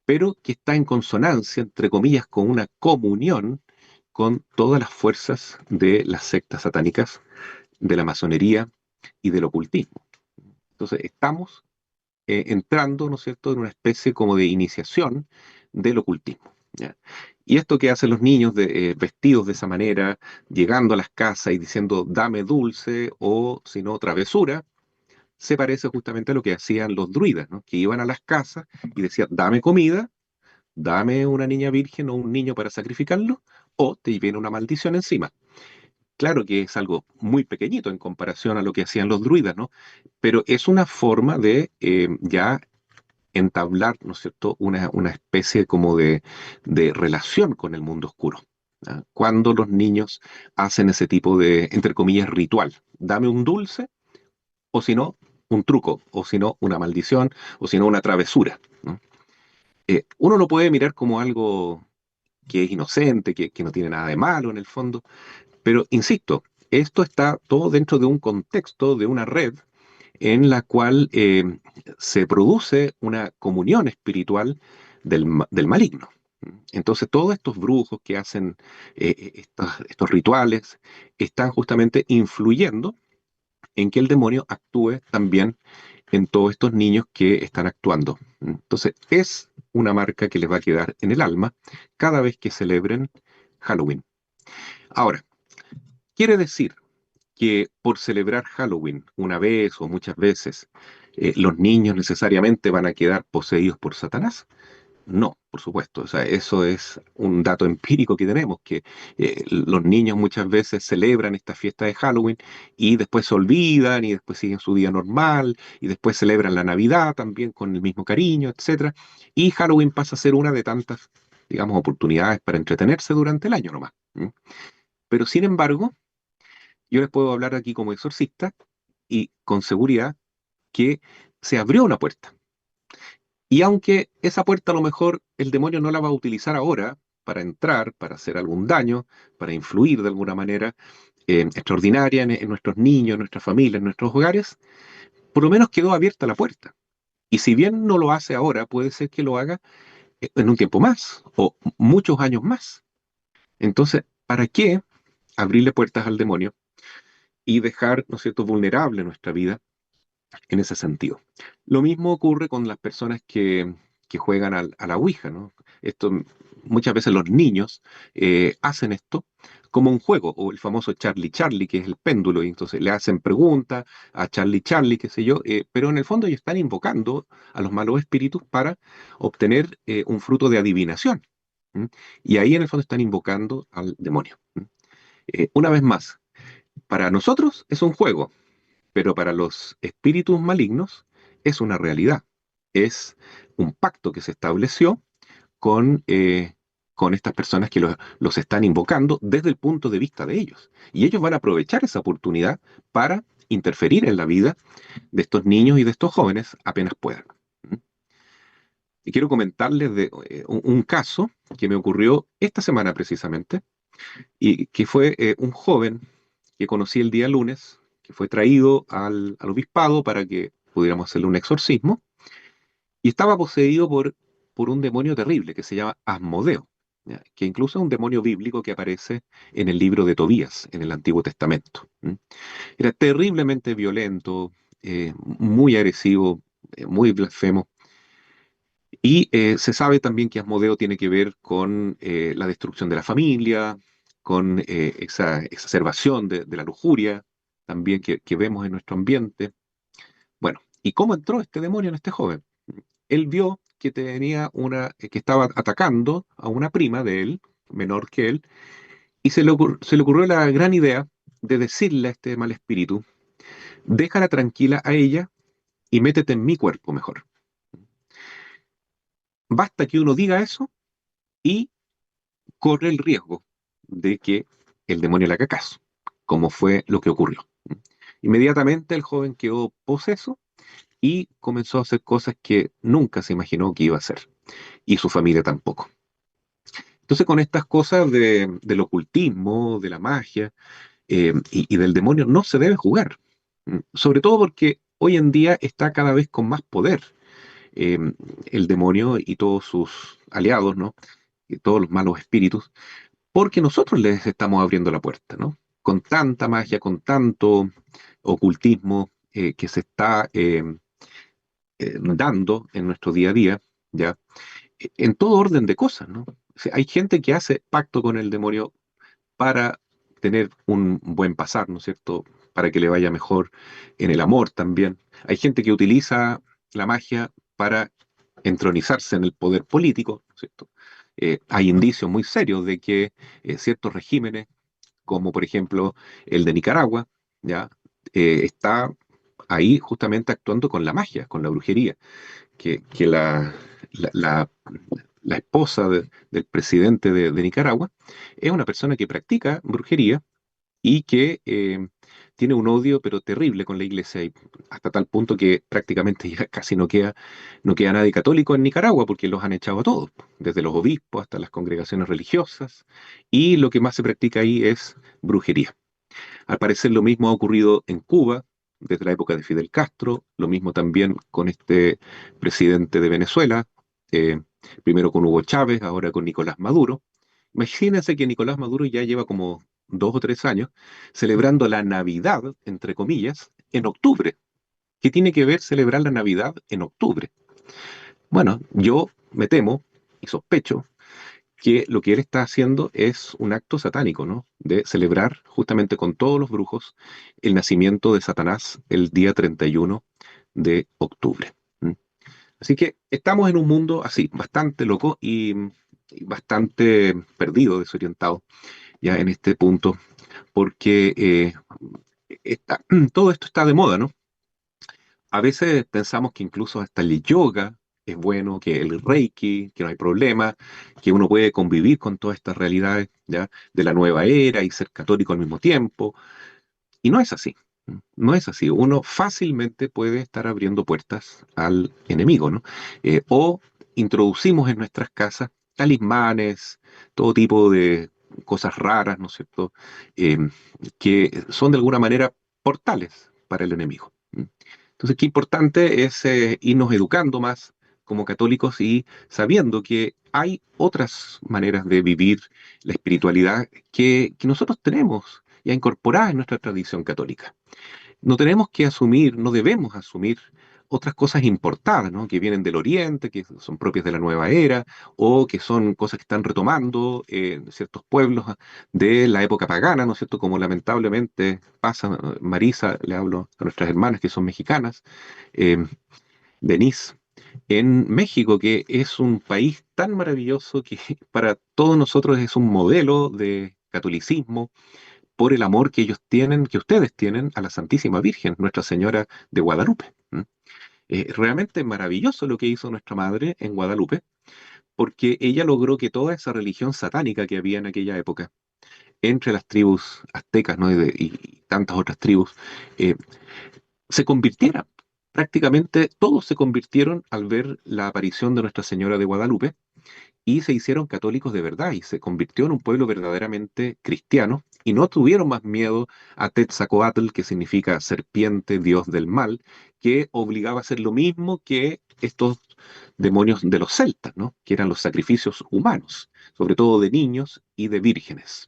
pero que está en consonancia, entre comillas, con una comunión con todas las fuerzas de las sectas satánicas, de la masonería y del ocultismo. Entonces, estamos entrando, ¿no es cierto?, en una especie como de iniciación del ocultismo. ¿Ya? Y esto que hacen los niños vestidos de esa manera, llegando a las casas y diciendo, dame dulce o, si no, travesura, se parece justamente a lo que hacían los druidas, ¿no? Que iban a las casas y decían, dame comida, dame una niña virgen o un niño para sacrificarlo, o te viene una maldición encima. Claro que es algo muy pequeñito en comparación a lo que hacían los druidas, ¿no? Pero es una forma de ya entablar, ¿no es cierto?, una especie como de relación con el mundo oscuro. ¿ah? Cuando los niños hacen ese tipo de, entre comillas, ritual. Dame un dulce, o si no, un truco, o si no, una maldición, o si no, una travesura, ¿no? Uno lo puede mirar como algo que es inocente, que no tiene nada de malo en el fondo, pero insisto, esto está todo dentro de un contexto, de una red en la cual se produce una comunión espiritual del maligno. Entonces, todos estos brujos que hacen estos rituales están justamente influyendo en que el demonio actúe también en todos estos niños que están actuando. Entonces, es una marca que les va a quedar en el alma cada vez que celebren Halloween. Ahora, quiere decir que por celebrar Halloween una vez o muchas veces, los niños necesariamente van a quedar poseídos por Satanás. No, por supuesto. O sea, eso es un dato empírico que tenemos, que los niños muchas veces celebran esta fiesta de Halloween y después se olvidan y después siguen su día normal y después celebran la Navidad también con el mismo cariño, etcétera. Y Halloween pasa a ser una de tantas, digamos, oportunidades para entretenerse durante el año nomás. Pero sin embargo, yo les puedo hablar aquí como exorcista y con seguridad que se abrió una puerta. Y aunque esa puerta a lo mejor el demonio no la va a utilizar ahora para entrar, para hacer algún daño, para influir de alguna manera extraordinaria en nuestros niños, en nuestras familias, en nuestros hogares, por lo menos quedó abierta la puerta. Y si bien no lo hace ahora, puede ser que lo haga en un tiempo más o muchos años más. Entonces, ¿para qué abrirle puertas al demonio y dejar, ¿no es cierto?, vulnerable nuestra vida en ese sentido? Lo mismo ocurre con las personas que juegan a la Ouija, ¿no? Esto, muchas veces los niños hacen esto como un juego, o el famoso Charlie Charlie, que es el péndulo, y entonces le hacen preguntas a Charlie Charlie, qué sé yo, pero en el fondo ellos están invocando a los malos espíritus para obtener un fruto de adivinación. ¿M? Y ahí en el fondo están invocando al demonio. ¿M? Una vez más, para nosotros es un juego, pero para los espíritus malignos es una realidad. Es un pacto que se estableció con, con estas personas que los están invocando desde el punto de vista de ellos. Y ellos van a aprovechar esa oportunidad para interferir en la vida de estos niños y de estos jóvenes apenas puedan. Y quiero comentarles de un caso que me ocurrió esta semana precisamente, y que fue un joven que conocí el día lunes, que fue traído al obispado para que pudiéramos hacerle un exorcismo, y estaba poseído por un demonio terrible que se llama Asmodeo, ¿ya? Que incluso es un demonio bíblico que aparece en el libro de Tobías, en el Antiguo Testamento. Era terriblemente violento, muy agresivo, muy blasfemo. Y se sabe también que Asmodeo tiene que ver con la destrucción de la familia, con esa exacerbación de la lujuria, también que vemos en nuestro ambiente. Bueno, ¿y cómo entró este demonio en este joven? Él vio que tenía que estaba atacando a una prima de él, menor que él, y se le ocurrió la gran idea de decirle a este mal espíritu: déjala tranquila a ella y métete en mi cuerpo mejor. Basta que uno diga eso y corre el riesgo de que el demonio le haga caso, como fue lo que ocurrió. Inmediatamente el joven quedó poseso y comenzó a hacer cosas que nunca se imaginó que iba a hacer, y su familia tampoco. Entonces, con estas cosas del ocultismo, de la magia y del demonio, no se debe jugar. Sobre todo porque hoy en día está cada vez con más poder eh, el demonio y todos sus aliados, ¿no? Y todos los malos espíritus, porque nosotros les estamos abriendo la puerta, ¿no? Con tanta magia, con tanto ocultismo que se está dando en nuestro día a día, ¿ya? En todo orden de cosas, ¿no? O sea, hay gente que hace pacto con el demonio para tener un buen pasar, ¿no es cierto? Para que le vaya mejor en el amor también. Hay gente que utiliza la magia para entronizarse en el poder político, ¿no es cierto? Hay indicios muy serios de que ciertos regímenes, como por ejemplo el de Nicaragua, ya está ahí justamente actuando con la magia, con la brujería, que la la esposa del presidente de Nicaragua, es una persona que practica brujería y que tiene un odio pero terrible con la iglesia, y hasta tal punto que prácticamente ya casi no queda nadie católico en Nicaragua porque los han echado a todos, desde los obispos hasta las congregaciones religiosas, y lo que más se practica ahí es brujería. Al parecer lo mismo ha ocurrido en Cuba desde la época de Fidel Castro, lo mismo también con este presidente de Venezuela, eh, primero con Hugo Chávez, ahora con Nicolás Maduro. Imagínense que Nicolás Maduro ya lleva como 2 o 3 años celebrando la Navidad, entre comillas, en octubre. ¿Qué tiene que ver celebrar la Navidad en octubre? Bueno, yo me temo y sospecho que lo que él está haciendo es un acto satánico, ¿no? De celebrar justamente con todos los brujos el nacimiento de Satanás el día 31 de octubre. ¿Mm? Así que estamos en un mundo así, bastante loco y bastante perdido, desorientado ya en este punto, porque todo esto está de moda, ¿no? A veces pensamos que incluso hasta el yoga es bueno, que el reiki, que no hay problema, que uno puede convivir con todas estas realidades ya de la nueva era y ser católico al mismo tiempo. Y no es así. No es así. Uno fácilmente puede estar abriendo puertas al enemigo, ¿no? O introducimos en nuestras casas talismanes, todo tipo de cosas raras, ¿no es cierto? Eh, que son de alguna manera portales para el enemigo. Entonces, qué importante es irnos educando más como católicos y sabiendo que hay otras maneras de vivir la espiritualidad que nosotros tenemos ya incorporada en nuestra tradición católica. No tenemos que asumir, no debemos asumir otras cosas importadas, ¿no? Que vienen del Oriente, que son propias de la nueva era, o que son cosas que están retomando ciertos pueblos de la época pagana, ¿no es cierto? Como lamentablemente pasa, Marisa, le hablo a nuestras hermanas que son mexicanas, eh, Denise, en México, que es un país tan maravilloso que para todos nosotros es un modelo de catolicismo por el amor que ellos tienen, que ustedes tienen a la Santísima Virgen, Nuestra Señora de Guadalupe. ¿M? Realmente maravilloso lo que hizo nuestra madre en Guadalupe, porque ella logró que toda esa religión satánica que había en aquella época, entre las tribus aztecas, ¿no? y tantas otras tribus, eh, se convirtiera. Prácticamente todos se convirtieron al ver la aparición de Nuestra Señora de Guadalupe y se hicieron católicos de verdad y se convirtió en un pueblo verdaderamente cristiano y no tuvieron más miedo a Tetzacoatl, que significa serpiente, dios del mal, que obligaba a hacer lo mismo que estos demonios de los celtas, ¿no? Que eran los sacrificios humanos, sobre todo de niños y de vírgenes.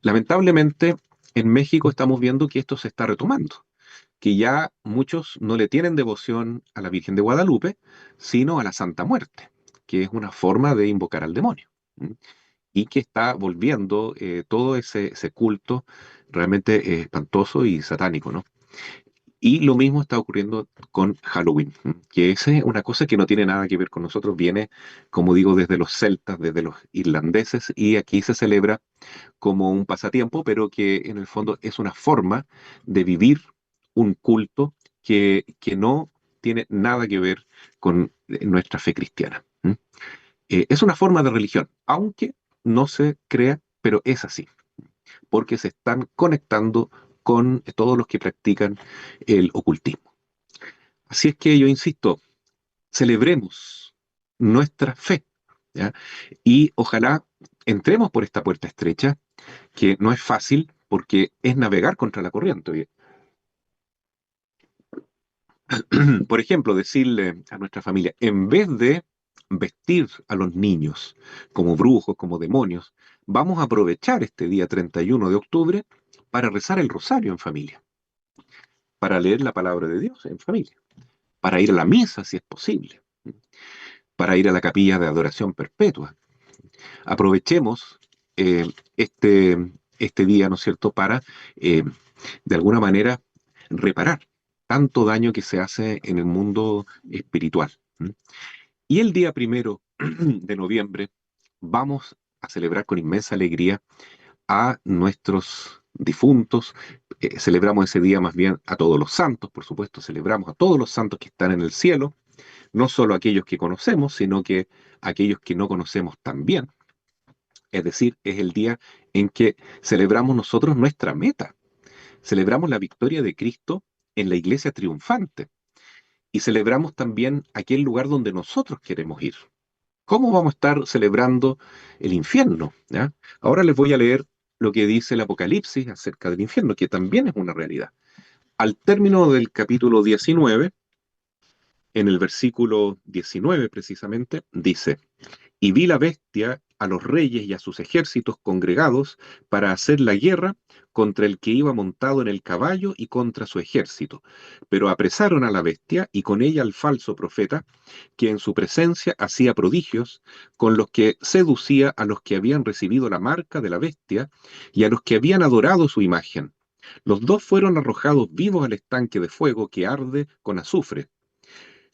Lamentablemente, en México estamos viendo que esto se está retomando, que ya muchos no le tienen devoción a la Virgen de Guadalupe, sino a la Santa Muerte, que es una forma de invocar al demonio. ¿M? Y que está volviendo todo ese culto realmente espantoso y satánico, ¿no? Y lo mismo está ocurriendo con Halloween, que es una cosa que no tiene nada que ver con nosotros, viene, como digo, desde los celtas, desde los irlandeses, y aquí se celebra como un pasatiempo, pero que en el fondo es una forma de vivir un culto que no tiene nada que ver con nuestra fe cristiana. Es una forma de religión, aunque no se crea, pero es así, porque se están conectando con todos los que practican el ocultismo. Así es que yo insisto, celebremos nuestra fe, ¿ya? Y ojalá entremos por esta puerta estrecha, que no es fácil porque es navegar contra la corriente. Por ejemplo, decirle a nuestra familia, en vez de vestir a los niños como brujos, como demonios, vamos a aprovechar este día 31 de octubre para rezar el rosario en familia, para leer la palabra de Dios en familia, para ir a la misa si es posible, para ir a la capilla de adoración perpetua. Aprovechemos este día, ¿no es cierto?, para, eh, de alguna manera, reparar tanto daño que se hace en el mundo espiritual. ¿M? Y el día 1 de noviembre vamos a celebrar con inmensa alegría a nuestros difuntos. Celebramos ese día más bien a todos los santos, por supuesto, celebramos a todos los santos que están en el cielo, no solo aquellos que conocemos, sino que aquellos que no conocemos también. Es decir, es el día en que celebramos nosotros nuestra meta. Celebramos la victoria de Cristo en la iglesia triunfante y celebramos también aquel lugar donde nosotros queremos ir. ¿Cómo vamos a estar celebrando el infierno? ¿Ya? Ahora les voy a leer lo que dice el Apocalipsis acerca del infierno, que también es una realidad. Al término del capítulo 19, en el versículo 19 precisamente, dice: y vi la bestia, a los reyes y a sus ejércitos congregados para hacer la guerra contra el que iba montado en el caballo y contra su ejército. Pero apresaron a la bestia y con ella al falso profeta, que en su presencia hacía prodigios, con los que seducía a los que habían recibido la marca de la bestia y a los que habían adorado su imagen. Los dos fueron arrojados vivos al estanque de fuego que arde con azufre.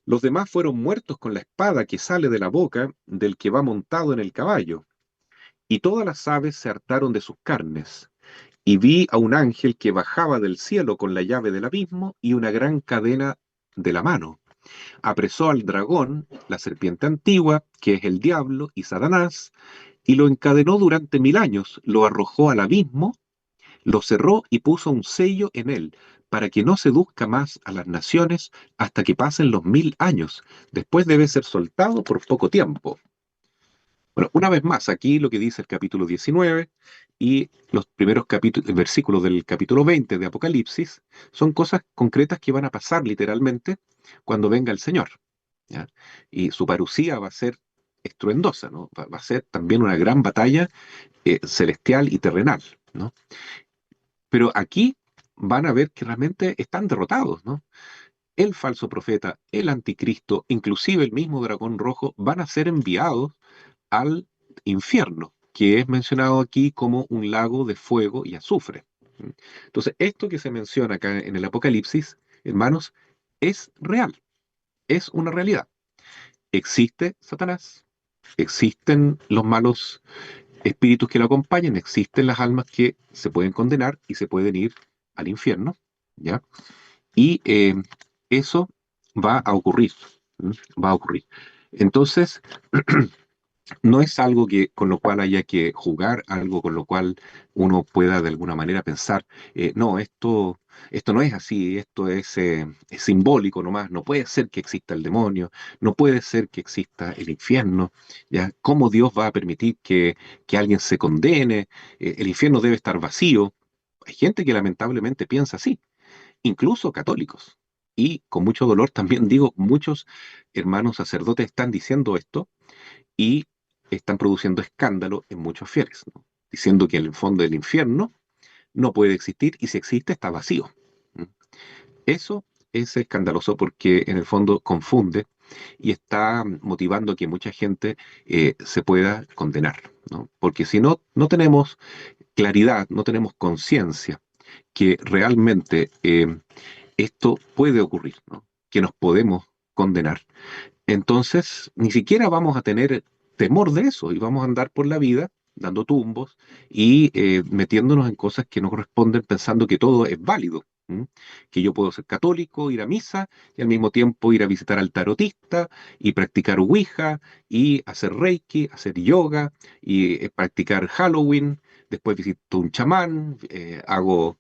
Los demás fueron muertos con la espada que sale de la boca del que va montado en el caballo. Y todas las aves se hartaron de sus carnes. Y vi a un ángel que bajaba del cielo con la llave del abismo y una gran cadena de la mano. Apresó al dragón, la serpiente antigua, que es el diablo y Satanás, y lo encadenó durante 1000 años, lo arrojó al abismo, lo cerró y puso un sello en él, para que no seduzca más a las naciones hasta que pasen los 1000 años. Después debe ser soltado por poco tiempo. Bueno, una vez más, aquí lo que dice el capítulo 19 y los primeros versículos del capítulo 20 de Apocalipsis son cosas concretas que van a pasar literalmente cuando venga el Señor. ¿Ya? Y su parucía va a ser estruendosa, ¿no? Va a ser también una gran batalla celestial y terrenal, ¿no? Pero aquí van a ver que realmente están derrotados, ¿no? El falso profeta, el anticristo, inclusive el mismo dragón rojo, van a ser enviados al infierno, que es mencionado aquí como un lago de fuego y azufre. Entonces, esto que se menciona acá en el Apocalipsis, hermanos, es real, es una realidad. Existe Satanás, existen los malos espíritus que lo acompañan, existen las almas que se pueden condenar y se pueden ir al infierno, ¿ya? Y eso va a ocurrir, ¿m? Va a ocurrir. Entonces, no es algo con lo cual haya que jugar, algo con lo cual uno pueda de alguna manera pensar, no, esto no es así, esto es simbólico nomás, no puede ser que exista el demonio, no puede ser que exista el infierno, ¿ya? ¿Cómo Dios va a permitir que alguien se condene? El infierno debe estar vacío. Hay gente que lamentablemente piensa así, incluso católicos. Y con mucho dolor también digo, muchos hermanos sacerdotes están diciendo esto y están produciendo escándalo en muchos fieles, ¿no? Diciendo que en el fondo del infierno no puede existir y si existe está vacío. ¿Mm? Eso es escandaloso porque en el fondo confunde y está motivando a que mucha gente se pueda condenar, ¿no? Porque si no, no tenemos claridad, no tenemos conciencia que realmente esto puede ocurrir, ¿no? Que nos podemos condenar, entonces, ni siquiera vamos a tener temor de eso y vamos a andar por la vida dando tumbos y metiéndonos en cosas que no corresponden pensando que todo es válido. ¿M? Que yo puedo ser católico, ir a misa y al mismo tiempo ir a visitar al tarotista y practicar Ouija y hacer Reiki, hacer yoga y practicar Halloween. Después visito un chamán, hago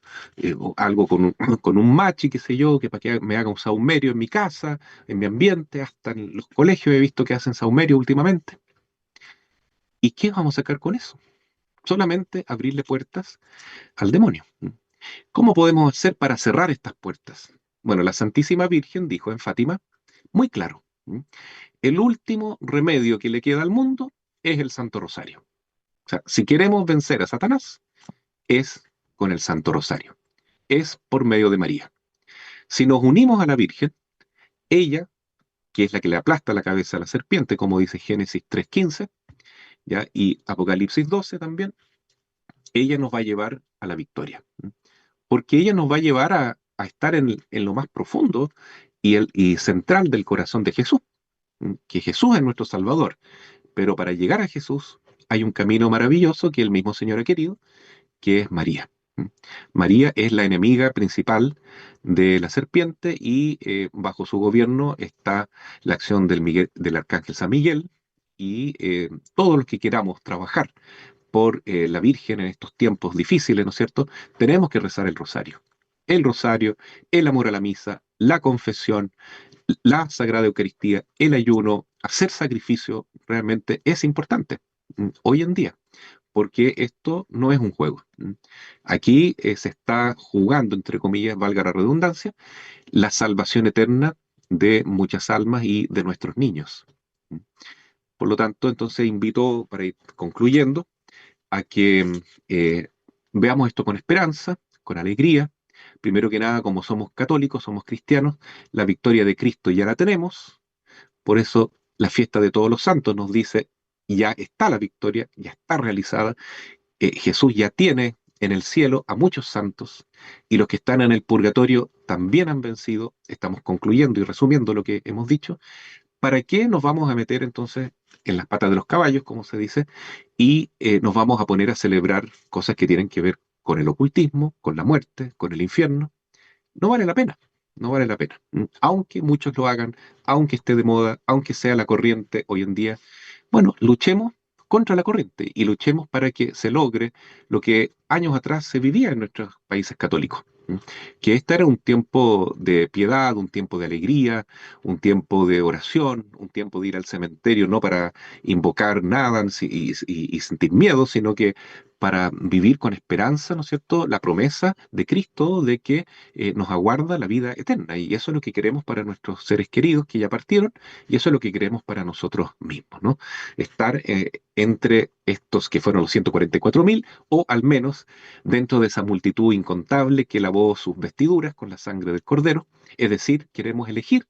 algo con con un machi, qué sé yo, que para que me haga un saumerio en mi casa, en mi ambiente, hasta en los colegios he visto que hacen saumerio últimamente. ¿Y qué vamos a sacar con eso? Solamente abrirle puertas al demonio. ¿Cómo podemos hacer para cerrar estas puertas? Bueno, la Santísima Virgen dijo en Fátima, muy claro, el último remedio que le queda al mundo es el Santo Rosario. O sea, si queremos vencer a Satanás, es con el Santo Rosario, es por medio de María. Si nos unimos a la Virgen, ella, que es la que le aplasta la cabeza a la serpiente, como dice Génesis 3:15, ¿ya? Y Apocalipsis 12 también, ella nos va a llevar a la victoria. Porque ella nos va a llevar a estar en lo más profundo y central del corazón de Jesús, que Jesús es nuestro Salvador. Pero para llegar a Jesús hay un camino maravilloso que el mismo Señor ha querido, que es María. María es la enemiga principal de la serpiente y bajo su gobierno está la acción del arcángel San Miguel y todos los que queramos trabajar por la Virgen en estos tiempos difíciles, ¿no es cierto? Tenemos que rezar el rosario. El rosario, el amor a la misa, la confesión, la Sagrada Eucaristía, el ayuno, hacer sacrificio realmente es importante hoy en día, porque esto no es un juego. Aquí se está jugando, entre comillas, valga la redundancia, la salvación eterna de muchas almas y de nuestros niños. Por lo tanto, entonces invito, para ir concluyendo, a que veamos esto con esperanza, con alegría. Primero que nada, como somos católicos, somos cristianos, la victoria de Cristo ya la tenemos. Por eso la fiesta de todos los santos nos dice, ya está la victoria, ya está realizada. Jesús ya tiene en el cielo a muchos santos y los que están en el purgatorio también han vencido. Estamos concluyendo y resumiendo lo que hemos dicho. ¿Para qué nos vamos a meter entonces en las patas de los caballos, como se dice, y nos vamos a poner a celebrar cosas que tienen que ver con el ocultismo, con la muerte, con el infierno? No vale la pena, no vale la pena. Aunque muchos lo hagan, aunque esté de moda, aunque sea la corriente hoy en día, bueno, luchemos contra la corriente y luchemos para que se logre lo que años atrás se vivía en nuestros países católicos. Que este era un tiempo de piedad, un tiempo de alegría, un tiempo de oración, un tiempo de ir al cementerio no para invocar nada y sentir miedo, sino que para vivir con esperanza, ¿no es cierto?, la promesa de Cristo de que nos aguarda la vida eterna. Y eso es lo que queremos para nuestros seres queridos que ya partieron, y eso es lo que queremos para nosotros mismos, ¿no? Estar entre estos que fueron los 144.000, o al menos dentro de esa multitud incontable que lavó sus vestiduras con la sangre del Cordero. Es decir, queremos elegir,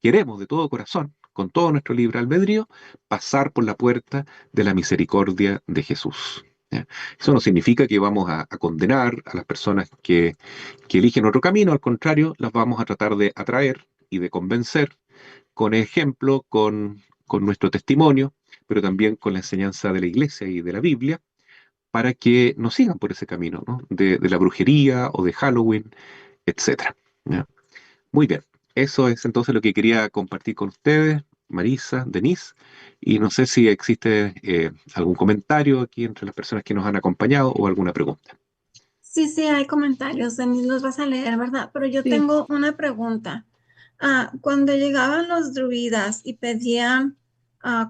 queremos de todo corazón, con todo nuestro libre albedrío, pasar por la puerta de la misericordia de Jesús. ¿Ya? Eso no significa que vamos a condenar a las personas que eligen otro camino, al contrario, las vamos a tratar de atraer y de convencer con ejemplo, con nuestro testimonio, pero también con la enseñanza de la Iglesia y de la Biblia, para que nos sigan por ese camino, ¿no? De la brujería o de Halloween, etcétera. ¿Ya? Muy bien, eso es entonces lo que quería compartir con ustedes, Marisa, Denise, y no sé si existe algún comentario aquí entre las personas que nos han acompañado o alguna pregunta. Sí, sí, hay comentarios, Denis, los vas a leer, ¿verdad? Pero yo Sí. tengo una pregunta. Cuando llegaban los druidas y pedían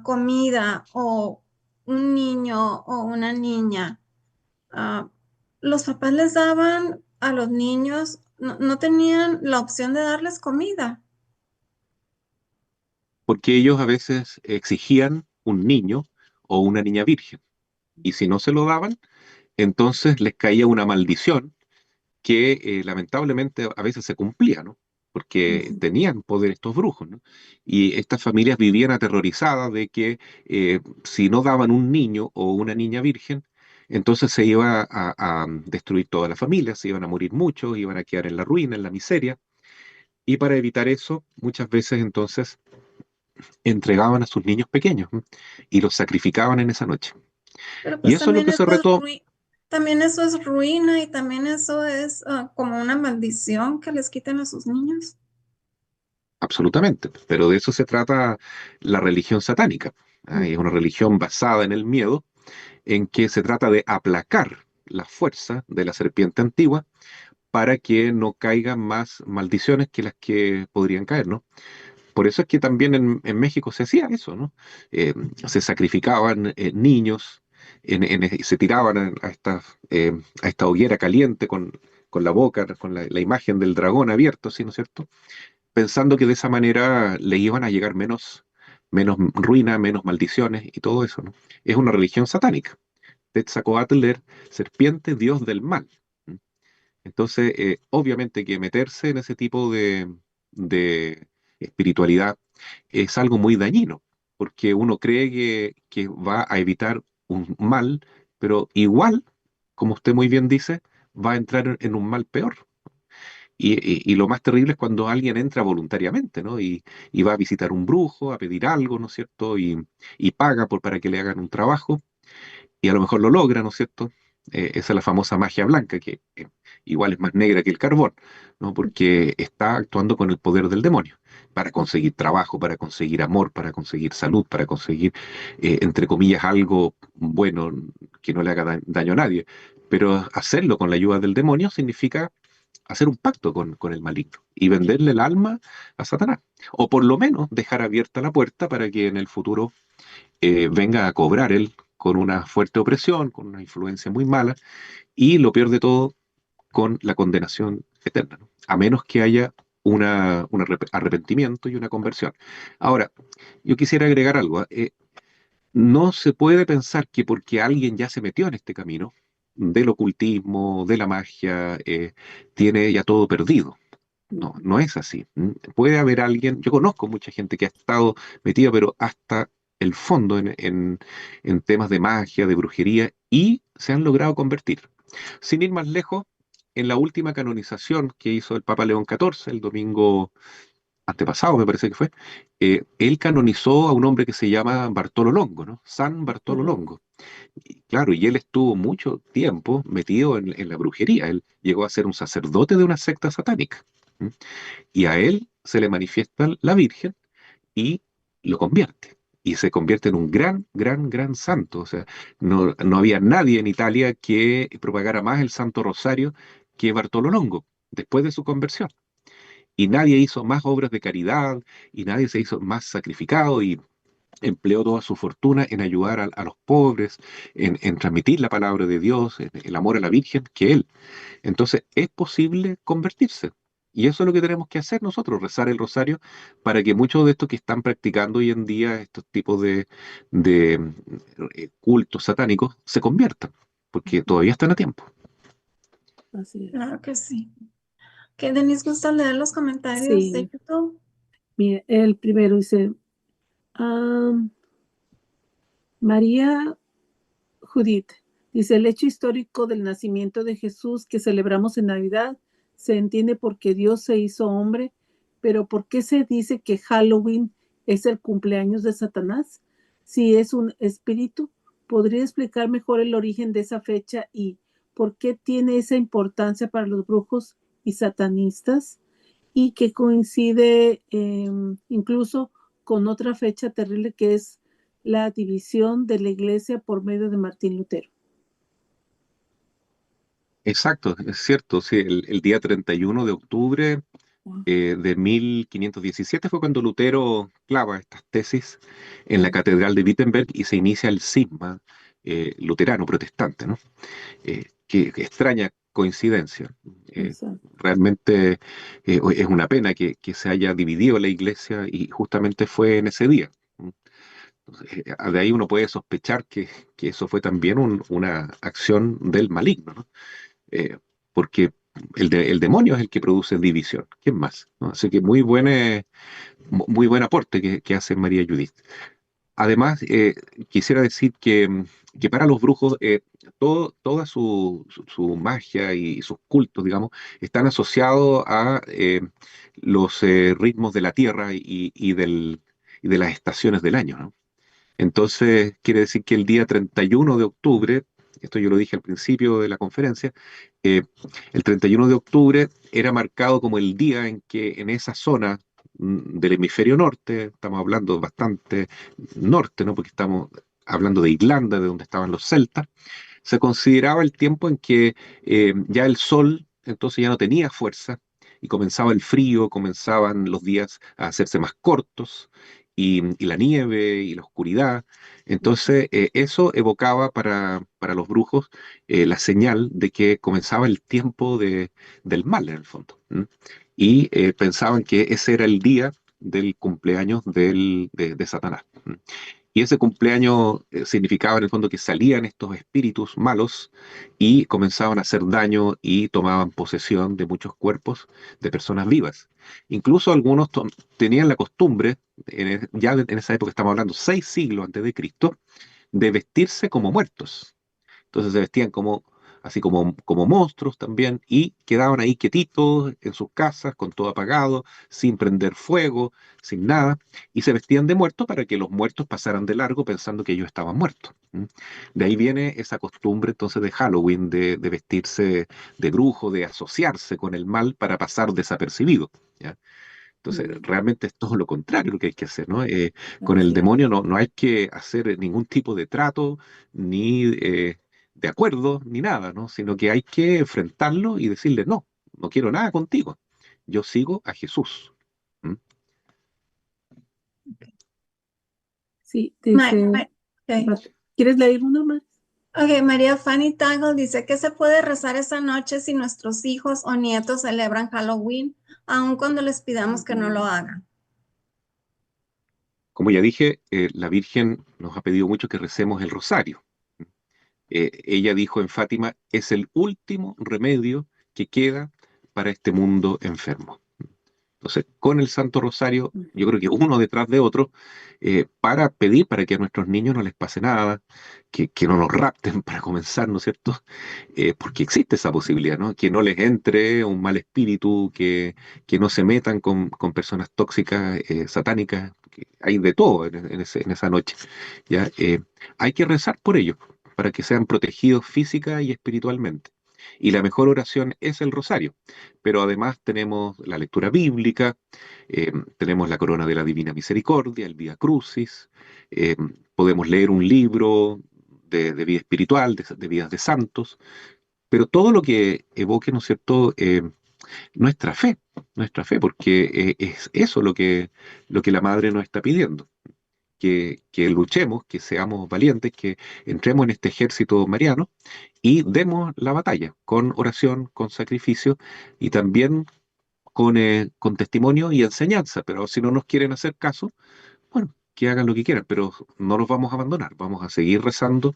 comida o un niño o una niña, ah, los papás les daban a los niños, no tenían la opción de darles comida. Porque ellos a veces exigían un niño o una niña virgen, y si no se lo daban, entonces les caía una maldición que lamentablemente a veces se cumplía, ¿no? Porque Ujú. tenían poder estos brujos, ¿no? Y estas familias vivían aterrorizadas de que si no daban un niño o una niña virgen, entonces se iba a destruir toda la familia, se iban a morir muchos, iban a quedar en la ruina, en la miseria. Y para evitar eso, muchas veces entonces entregaban a sus niños pequeños, ¿no? Y los sacrificaban en esa noche. Pero Y pues eso es lo también que se eso es retó. también eso es ruina y también eso es como una maldición que les quiten a sus niños. Absolutamente, pero de eso se trata la religión satánica. Es una religión basada en el miedo, en que se trata de aplacar la fuerza de la serpiente antigua para que no caigan más maldiciones que las que podrían caer, ¿no? Por eso es que también en México se hacía eso, ¿no? Eh, Se sacrificaban niños, se tiraban a esta hoguera caliente con la boca, con la imagen del dragón abierto, ¿sí, no es cierto? Pensando que de esa manera le iban a llegar menos ruina, menos maldiciones y todo eso, ¿no? Es una religión satánica. Quetzalcóatl, serpiente, dios del mal. ¿Mm? Entonces, obviamente que meterse en ese tipo de espiritualidad es algo muy dañino, porque uno cree que va a evitar un mal, pero igual, como usted muy bien dice, va a entrar en un mal peor. Y lo más terrible es cuando alguien entra voluntariamente, ¿no? Y va a visitar un brujo, a pedir algo, ¿no es cierto? Y paga para que le hagan un trabajo, y a lo mejor lo logra, ¿no es cierto? Esa es la famosa magia blanca, que igual es más negra que el carbón, ¿no? Porque está actuando con el poder del demonio para conseguir trabajo, para conseguir amor, para conseguir salud, para conseguir, entre comillas, algo bueno que no le haga daño a nadie. Pero hacerlo con la ayuda del demonio significa hacer un pacto con el maligno y venderle el alma a Satanás. O por lo menos dejar abierta la puerta para que en el futuro venga a cobrar él con una fuerte opresión, con una influencia muy mala, y lo peor de todo, con la condenación eterna, ¿no? A menos que haya un arrepentimiento y una conversión. Ahora, yo quisiera agregar algo. No se puede pensar que porque alguien ya se metió en este camino del ocultismo, de la magia, tiene ya todo perdido. No, no es así. Puede haber alguien, yo conozco mucha gente que ha estado metida, pero hasta el fondo en temas de magia, de brujería, y se han logrado convertir. Sin ir más lejos, en la última canonización que hizo el Papa León XIV, el domingo antepasado, me parece que fue, él canonizó a un hombre que se llama Bartolo Longo, ¿no? San Bartolo Solo. Longo. Y claro, y él estuvo mucho tiempo metido en la brujería. Él llegó a ser un sacerdote de una secta satánica. ¿Mm? Y a él se le manifiesta la Virgen y lo convierte. Y se convierte en un gran, gran, gran santo. O sea, no había nadie en Italia que propagara más el Santo Rosario que Bartolo Longo, después de su conversión. Y nadie hizo más obras de caridad, y nadie se hizo más sacrificado, y empleó toda su fortuna en ayudar a los pobres, en transmitir la palabra de Dios, en el amor a la Virgen, que él. Entonces, es posible convertirse. Y eso es lo que tenemos que hacer nosotros, rezar el rosario, para que muchos de estos que están practicando hoy en día estos tipos de cultos satánicos se conviertan, porque todavía están a tiempo. Así es. Claro que sí. ¿Qué, Denise, gusta leer los comentarios de Sí, YouTube? mire, el primero dice, ah, María Judith, dice, el hecho histórico del nacimiento de Jesús que celebramos en Navidad se entiende porque Dios se hizo hombre, pero ¿por qué se dice que Halloween es el cumpleaños de Satanás? Si es un espíritu, ¿podría explicar mejor el origen de esa fecha y por qué tiene esa importancia para los brujos y satanistas? Y que coincide incluso con otra fecha terrible que es la división de la iglesia por medio de Martín Lutero. Exacto, es cierto, sí, el día 31 de octubre de 1517 fue cuando Lutero clava estas tesis en la Catedral de Wittenberg y se inicia el cisma luterano protestante, ¿no? Qué extraña coincidencia. Exacto. Realmente es una pena que se haya dividido la iglesia y justamente fue en ese día. Entonces, de ahí uno puede sospechar que eso fue también una acción del maligno, ¿no? Porque el demonio es el que produce división. ¿Quién más? ¿No? Así que muy buen aporte que hace María Judith. Además, quisiera decir que para los brujos toda su magia y sus cultos, digamos, están asociados a los ritmos de la tierra y de las estaciones del año, ¿no? Entonces, quiere decir que el día 31 de octubre, esto yo lo dije al principio de la conferencia, eh, el 31 de octubre era marcado como el día en que en esa zona del hemisferio norte, estamos hablando bastante norte, ¿no? Porque estamos hablando de Irlanda, de donde estaban los celtas, se consideraba el tiempo en que ya el sol entonces ya no tenía fuerza y comenzaba el frío, comenzaban los días a hacerse más cortos y la nieve y la oscuridad. Entonces eso evocaba para los brujos la señal de que comenzaba el tiempo del mal en el fondo. ¿M? Y pensaban que ese era el día del cumpleaños de Satanás. ¿M? Y ese cumpleaños significaba en el fondo que salían estos espíritus malos y comenzaban a hacer daño y tomaban posesión de muchos cuerpos de personas vivas. Incluso algunos tenían la costumbre, ya en esa época estamos hablando 6 siglos antes de Cristo, de vestirse como muertos. Entonces se vestían como así como monstruos también, y quedaban ahí quietitos en sus casas, con todo apagado, sin prender fuego, sin nada, y se vestían de muertos para que los muertos pasaran de largo pensando que ellos estaban muertos. ¿M? De ahí viene esa costumbre entonces de Halloween, de vestirse de brujo, de asociarse con el mal para pasar desapercibido. ¿Ya? Entonces, Mm, realmente es todo lo contrario lo que hay que hacer, ¿no? Con el así es. demonio no hay que hacer ningún tipo de trato, ni de acuerdo, ni nada, ¿no? Sino que hay que enfrentarlo y decirle, no, no quiero nada contigo. Yo sigo a Jesús. ¿Mm? Sí, Ma- dice, ma- ok. ¿quieres leer uno más? Ok, María Fanny Tangle dice que se puede rezar esa noche si nuestros hijos o nietos celebran Halloween, aun cuando les pidamos que no lo hagan. Como ya dije, la Virgen nos ha pedido mucho que recemos el rosario. Ella dijo en Fátima, es el último remedio que queda para este mundo enfermo. Entonces, con el Santo Rosario, yo creo que uno detrás de otro, para pedir para que a nuestros niños no les pase nada, que no nos rapten para comenzar, ¿no es cierto? Porque existe esa posibilidad, ¿no? Que no les entre un mal espíritu, que no se metan con personas tóxicas, satánicas, que hay de todo en esa noche, ¿ya? Hay que rezar por ellos, para que sean protegidos física y espiritualmente. Y la mejor oración es el rosario, pero además tenemos la lectura bíblica, tenemos la corona de la Divina Misericordia, el Vía Crucis, eh, podemos leer un libro de vida espiritual, de vidas de santos, pero todo lo que evoque, ¿no es cierto?, nuestra fe, porque es eso lo que la Madre nos está pidiendo. Que luchemos, que seamos valientes, que entremos en este ejército mariano y demos la batalla con oración, con sacrificio y también con testimonio y enseñanza. Pero si no nos quieren hacer caso, bueno, que hagan lo que quieran, pero no los vamos a abandonar. Vamos a seguir rezando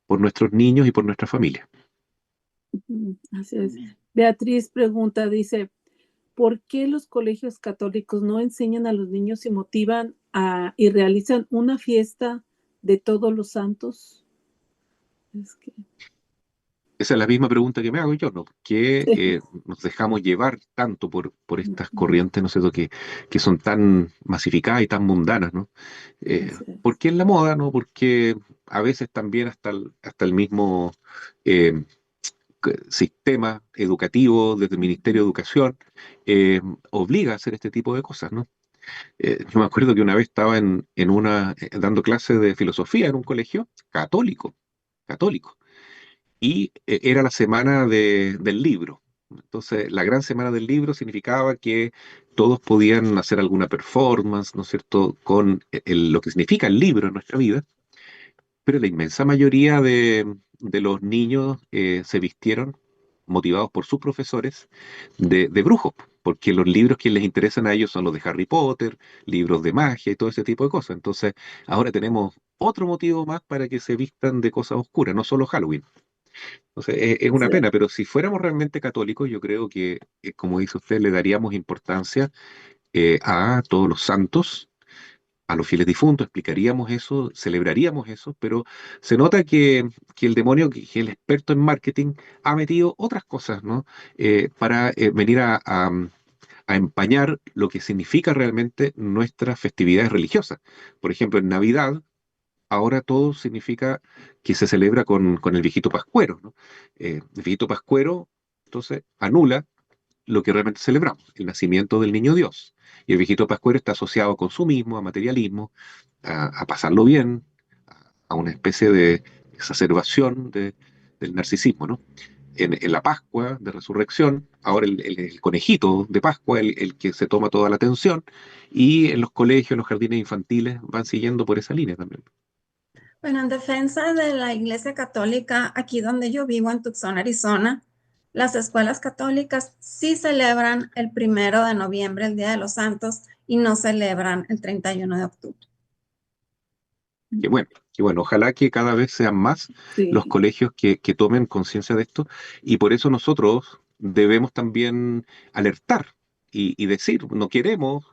por nuestros niños y por nuestra familia. Así es. Beatriz pregunta, dice, ¿por qué los colegios católicos no enseñan a los niños y motivan y realizan una fiesta de todos los santos? Es que, Esa es la misma pregunta que me hago yo, ¿no? ¿Por qué sí. nos dejamos llevar tanto por estas corrientes, ¿no es cierto?, que son tan masificadas y tan mundanas, ¿no? Así ¿Por es. qué es la moda, no? Porque a veces también hasta el mismo eh, sistema educativo desde el Ministerio de Educación eh, obliga a hacer este tipo de cosas, ¿no? Yo me acuerdo que una vez estaba dando clases de filosofía en un colegio católico y era la semana del libro. Entonces, la gran semana del libro significaba que todos podían hacer alguna performance, ¿no es cierto?, con lo que significa el libro en nuestra vida, pero la inmensa mayoría de los niños se vistieron, motivados por sus profesores, de brujos, porque los libros que les interesan a ellos son los de Harry Potter, libros de magia y todo ese tipo de cosas. Entonces, ahora tenemos otro motivo más para que se vistan de cosas oscuras, no solo Halloween. Entonces, es una Sí. pena, pero si fuéramos realmente católicos, yo creo que, como dice usted, le daríamos importancia a todos los santos, a los fieles difuntos, explicaríamos eso, celebraríamos eso, pero se nota que el demonio, que el experto en marketing, ha metido otras cosas, ¿no? Para venir a empañar lo que significa realmente nuestras festividades religiosas. Por ejemplo, en Navidad ahora todo significa que se celebra con el viejito pascuero, ¿no? El viejito pascuero, entonces, anula lo que realmente celebramos, el nacimiento del niño Dios. Y el viejito pascuero está asociado a consumismo, a materialismo, a pasarlo bien, a una especie de exacerbación del narcisismo, ¿no? En la Pascua de Resurrección, ahora el conejito de Pascua, el que se toma toda la atención, y en los colegios, en los jardines infantiles, van siguiendo por esa línea también. Bueno, en defensa de la Iglesia Católica, aquí donde yo vivo, en Tucson, Arizona, las escuelas católicas sí celebran el 1 de noviembre, el Día de los Santos, y no celebran el 31 de octubre. Qué bueno, qué bueno. Ojalá que cada vez sean más los Sí. colegios que tomen conciencia de esto y por eso nosotros debemos también alertar y decir, no queremos,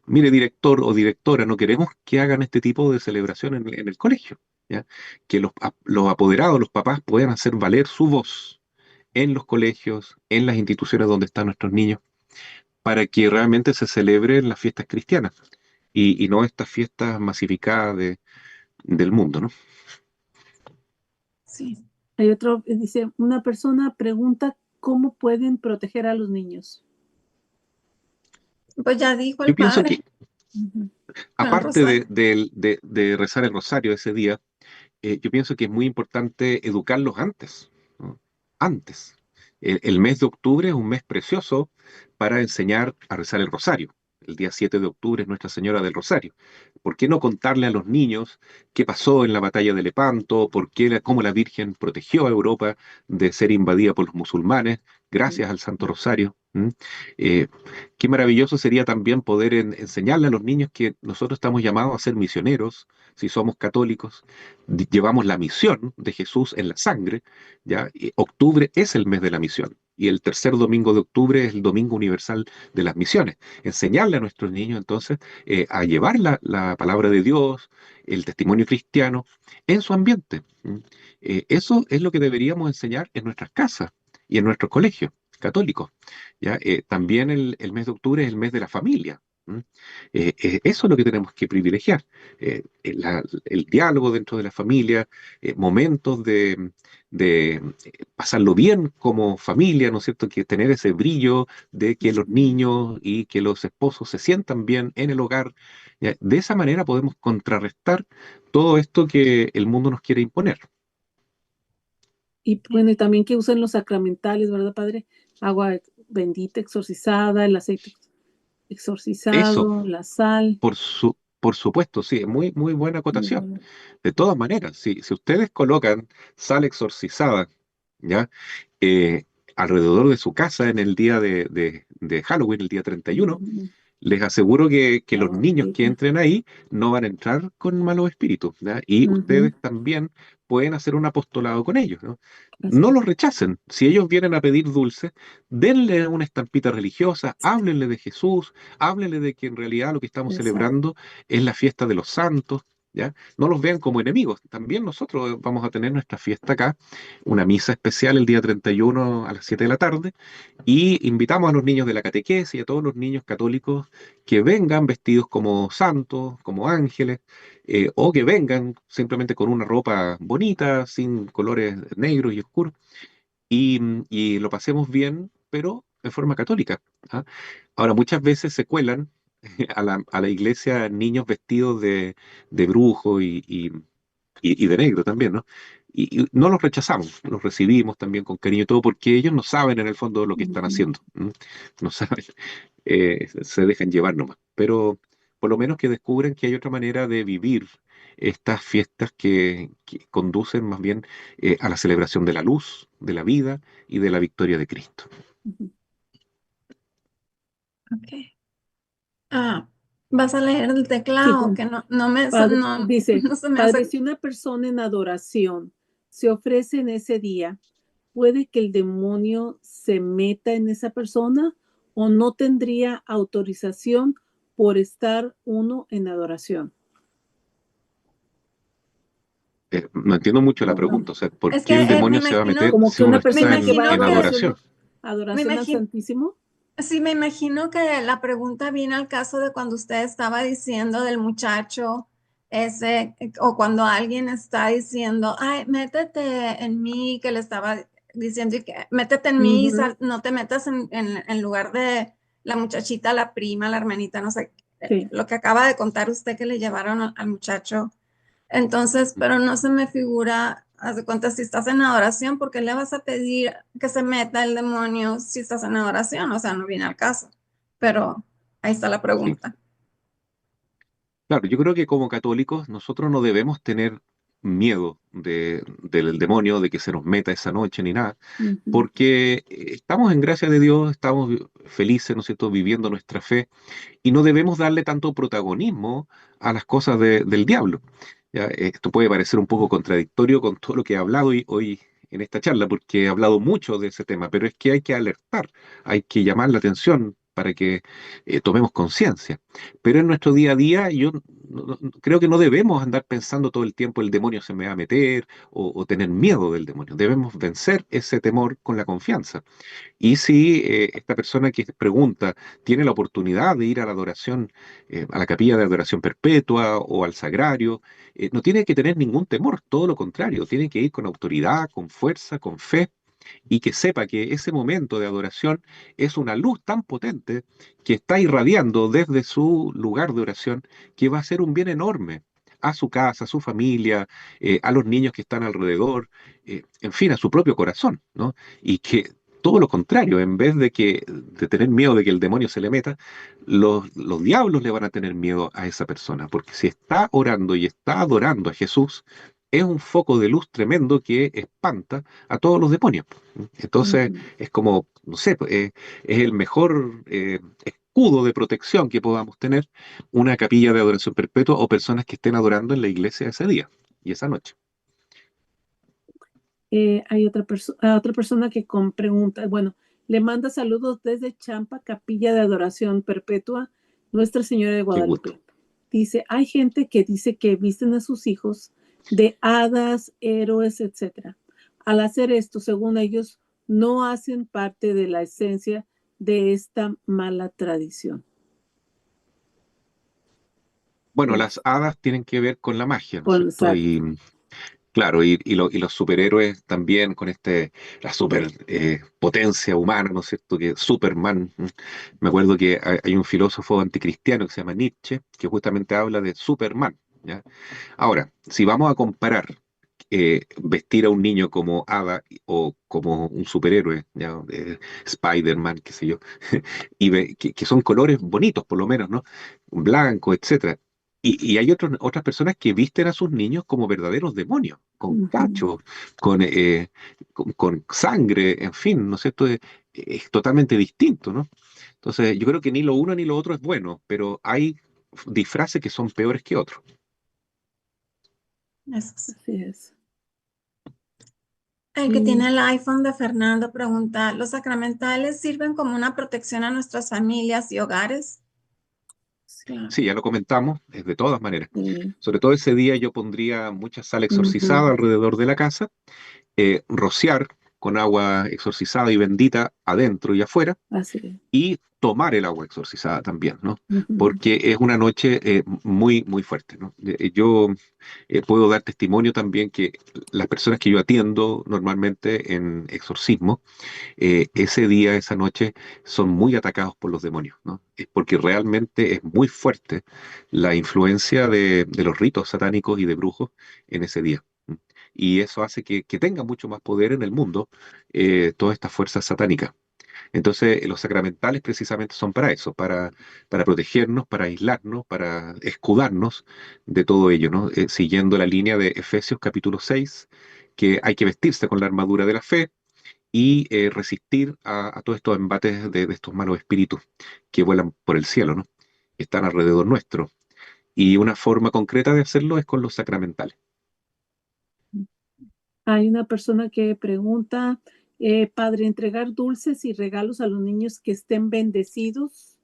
mire director o directora, no queremos que hagan este tipo de celebración en el colegio, ¿ya? Que los apoderados, los papás puedan hacer valer su voz en los colegios, en las instituciones donde están nuestros niños, para que realmente se celebren las fiestas cristianas y no estas fiestas masificadas del mundo, ¿no? Sí. Hay otro, dice, una persona pregunta cómo pueden proteger a los niños. Pues ya dijo Yo el pienso padre que, Ujú. con el aparte rosario. de rezar el rosario ese día, yo pienso que es muy importante educarlos antes, ¿no? Antes. El mes de octubre es un mes precioso para enseñar a rezar el rosario. El día 7 de octubre es Nuestra Señora del Rosario. ¿Por qué no contarle a los niños qué pasó en la batalla de Lepanto? ¿Por qué cómo la Virgen protegió a Europa de ser invadida por los musulmanes gracias al Santo Rosario? ¿Mm? Eh, Qué maravilloso sería también poder enseñarle a los niños que nosotros estamos llamados a ser misioneros, si somos católicos, llevamos la misión de Jesús en la sangre, ¿ya? Y octubre es el mes de la misión. Y el tercer domingo de octubre es el domingo universal de las misiones. Enseñarle a nuestros niños entonces a llevar la palabra de Dios, el testimonio cristiano en su ambiente. ¿Mm? Eso es lo que deberíamos enseñar en nuestras casas y en nuestros colegios católicos. ¿Ya? También el mes de octubre es el mes de la familia. ¿Mm? Eso es lo que tenemos que privilegiar. El diálogo dentro de la familia, momentos de pasarlo bien como familia, ¿no es cierto? Que tener ese brillo de que los niños y que los esposos se sientan bien en el hogar. ¿Ya? De esa manera podemos contrarrestar todo esto que el mundo nos quiere imponer. Y bueno, y también que usen los sacramentales, ¿verdad, padre? Agua bendita, exorcizada, el aceite Eso, exorcizado, la sal. por supuesto, sí, es muy, muy buena acotación. Ujú, De todas maneras, si ustedes colocan sal exorcizada, ¿ya? Eh, alrededor de su casa en el día de Halloween, el día 31, ujú. les aseguro que los Agua niños que bendita. entren ahí no van a entrar con malos espíritus, ¿ya? Y Ujú, ustedes también pueden hacer un apostolado con ellos, ¿no? así No es. los rechacen. Si ellos vienen a pedir dulce, denle una estampita religiosa, háblenle de Jesús, háblenle de que en realidad lo que estamos Exacto. celebrando es la fiesta de los santos, ¿ya? No los vean como enemigos. También nosotros vamos a tener nuestra fiesta acá, una misa especial el día 31 a las 7 de la tarde, y invitamos a los niños de la catequesis y a todos los niños católicos que vengan vestidos como santos, como ángeles, o que vengan simplemente con una ropa bonita, sin colores negros y oscuros, y lo pasemos bien, pero en forma católica. ¿Ah? Ahora, muchas veces se cuelan a la iglesia niños vestidos de brujo y de negro también, ¿no? Y no los rechazamos, los recibimos también con cariño y todo, porque ellos no saben en el fondo lo que están Ujú. haciendo. ¿M? No saben, se dejan llevar nomás. Pero por lo menos que descubren que hay otra manera de vivir estas fiestas que conducen más bien a la celebración de la luz, de la vida y de la victoria de Cristo. Ujú. Ok. Ah, ¿vas a leer el Sí, teclado? Que padre, dice, no se me padre, hace. si una persona en adoración se ofrece en ese día, ¿puede que el demonio se meta en esa persona o no tendría autorización por estar uno en adoración? No entiendo mucho la Como, pregunta, o sea, ¿por Es qué el que demonio se va a meter como si que uno una me está persona que va a imagino en que, adoración? me adoración al imagino, Santísimo. sí, me imagino que la pregunta viene al caso de cuando usted estaba diciendo del muchacho ese, o cuando alguien está diciendo, ay, métete en mí, que le estaba diciendo, y que, métete en mí, Ujú, no te metas en lugar de la muchachita, la prima, la hermanita, no sé, sí. lo que acaba de contar usted que le llevaron al muchacho. Entonces, pero no se me figura, haz de cuenta, si estás en adoración, ¿por qué le vas a pedir que se meta el demonio si estás en adoración? O sea, no viene al caso. Pero ahí está la Sí. pregunta. Claro, yo creo que como católicos nosotros no debemos tener miedo del demonio, de que se nos meta esa noche ni nada, Ujú, porque estamos en gracia de Dios, estamos felices, ¿no es cierto?, viviendo nuestra fe y no debemos darle tanto protagonismo a las cosas del diablo. ¿Ya? Esto puede parecer un poco contradictorio con todo lo que he hablado hoy en esta charla, porque he hablado mucho de ese tema, pero es que hay que alertar, hay que llamar la atención para que tomemos conciencia. Pero en nuestro día a día yo creo que no debemos andar pensando todo el tiempo el demonio se me va a meter o tener miedo del demonio. Debemos vencer ese temor con la confianza. Y si esta persona que pregunta tiene la oportunidad de ir a la adoración, a la capilla de adoración perpetua o al sagrario, no tiene que tener ningún temor, todo lo contrario, tiene que ir con autoridad, con fuerza, con fe, y que sepa que ese momento de adoración es una luz tan potente que está irradiando desde su lugar de oración que va a ser un bien enorme a su casa, a su familia, a los niños que están alrededor, en fin, a su propio corazón, ¿no? Y que todo lo contrario, en vez de tener miedo de que el demonio se le meta, los diablos le van a tener miedo a esa persona, porque si está orando y está adorando a Jesús, es un foco de luz tremendo que espanta a todos los demonios. Entonces, Ujú. es como, no sé, pues, es el mejor escudo de protección que podamos tener una capilla de adoración perpetua o personas que estén adorando en la iglesia ese día y esa noche. Hay otra persona que pregunta, bueno, le manda saludos desde Champa, Capilla de Adoración Perpetua, Nuestra Señora de Qué gusto. Guadalupe. Dice, hay gente que dice que visten a sus hijos de hadas, héroes, etcétera. Al hacer esto, según ellos, no hacen parte de la esencia de esta mala tradición. Bueno, las hadas tienen que ver con la magia, ¿no es cierto? Exacto. Claro, y los superhéroes también con la super potencia humana, ¿no es cierto? Que Superman. Me acuerdo que hay un filósofo anticristiano que se llama Nietzsche, que justamente habla de Superman, ¿ya? Ahora, si vamos a comparar vestir a un niño como hada o como un superhéroe, ¿ya? Spider-Man, qué sé yo, que son colores bonitos por lo menos, ¿no? Blanco, etcétera. Y hay otras personas que visten a sus niños como verdaderos demonios, con Ujú. cachos, con sangre, en fin, ¿no es cierto? Es totalmente distinto, ¿no? Entonces, yo creo que ni lo uno ni lo otro es bueno, pero hay disfraces que son peores que otros. Eso sí. Así es. El que tiene Y el iPhone de Fernando pregunta, ¿los sacramentales sirven como una protección a nuestras familias y hogares? claro. Sí, ya lo comentamos, es de todas maneras. Sí. Sobre todo ese día yo pondría mucha sal exorcizada Ujú. alrededor de la casa, rociar con agua exorcizada y bendita adentro y afuera, Así es. y tomar el agua exorcizada también, ¿no? Ujú. Porque es una noche muy, muy fuerte, ¿no? Yo puedo dar testimonio también que las personas que yo atiendo normalmente en exorcismo, ese día, esa noche, son muy atacados por los demonios, ¿no? Es porque realmente es muy fuerte la influencia de los ritos satánicos y de brujos en ese día. ¿M? Y eso hace que tenga mucho más poder en el mundo todas estas fuerzas satánicas. Entonces, los sacramentales precisamente son para eso, para protegernos, para aislarnos, para escudarnos de todo ello, ¿no? Siguiendo la línea de Efesios capítulo 6, que hay que vestirse con la armadura de la fe y resistir a todos estos embates de estos malos espíritus que vuelan por el cielo, ¿no? Que están alrededor nuestro. Y una forma concreta de hacerlo es con los sacramentales. Hay una persona que pregunta, padre, entregar dulces y regalos a los niños que estén bendecidos,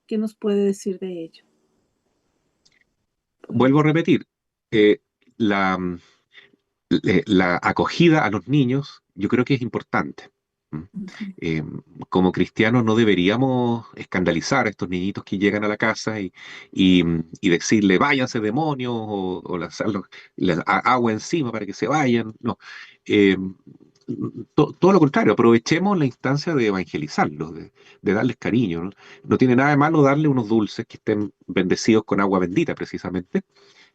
¿qué nos puede decir de ello? Vuelvo a Pues, repetir, eh, la, la acogida a los niños yo creo que es importante. ¿M? ujú. Eh, Como cristianos no deberíamos escandalizar a estos niñitos que llegan a la casa y decirle váyanse demonios o les agua encima para que se vayan. No. Eh, todo lo contrario, aprovechemos la instancia de evangelizarlos, de darles cariño, ¿no? No tiene nada de malo darle unos dulces que estén bendecidos con agua bendita precisamente,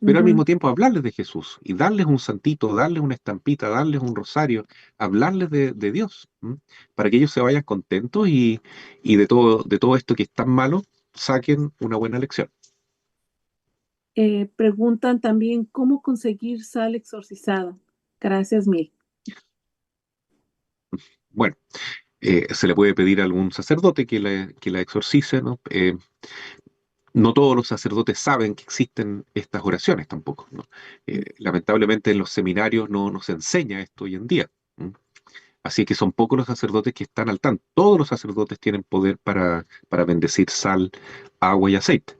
pero al Ujú. mismo tiempo hablarles de Jesús y darles un santito, darles una estampita, darles un rosario, hablarles de Dios, ¿m? Para que ellos se vayan contentos y de todo esto que es tan malo, saquen una buena lección. Preguntan también cómo conseguir sal exorcizada. Gracias mil. Bueno, se le puede pedir a algún sacerdote que la exorcice, ¿no? No todos los sacerdotes saben que existen estas oraciones tampoco, ¿no? Lamentablemente en los seminarios no nos enseña esto hoy en día. ¿M? Así que son pocos los sacerdotes que están al tanto. Todos los sacerdotes tienen poder para bendecir sal, agua y aceite,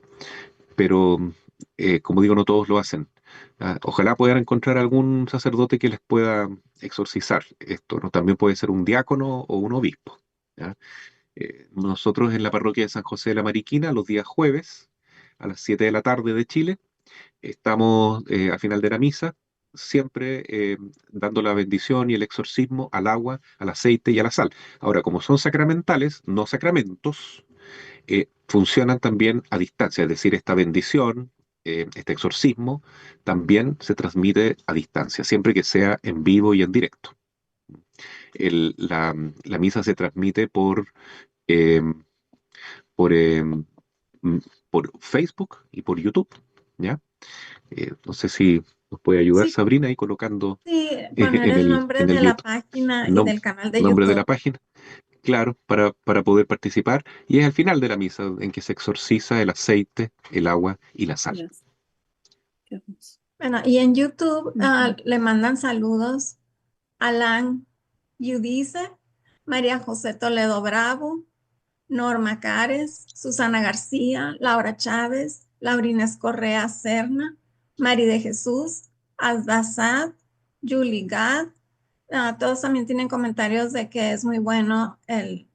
pero como digo, no todos lo hacen. Ojalá puedan encontrar algún sacerdote que les pueda exorcizar esto, ¿no? También puede ser un diácono o un obispo. ¿Ya? Nosotros en la parroquia de San José de la Mariquina, los días jueves, a las 7 de la tarde de Chile, estamos al final de la misa, siempre dando la bendición y el exorcismo al agua, al aceite y a la sal. Ahora, como son sacramentales, no sacramentos, funcionan también a distancia, es decir, esta bendición, este exorcismo, también se transmite a distancia, siempre que sea en vivo y en directo. La misa se transmite eh, por, eh, mm, por Facebook y por YouTube, ¿ya? No sé si nos puede ayudar Sí, Sabrina ahí colocando sí, poner el nombre en el de la YouTube página el y del canal de nombre de la YouTube. página, claro, para poder participar. Y es al final de la misa en que se exorciza el aceite, el agua y la sal. Gracias. Qué hermoso. Bueno, y en YouTube Ujú. le mandan saludos Alan Yudice, María José Toledo Bravo, Norma Cares, Susana García, Laura Chávez, Laurines Correa Serna, Mari de Jesús, Aldazad, Julie Gad. Todos también tienen comentarios de que es muy bueno el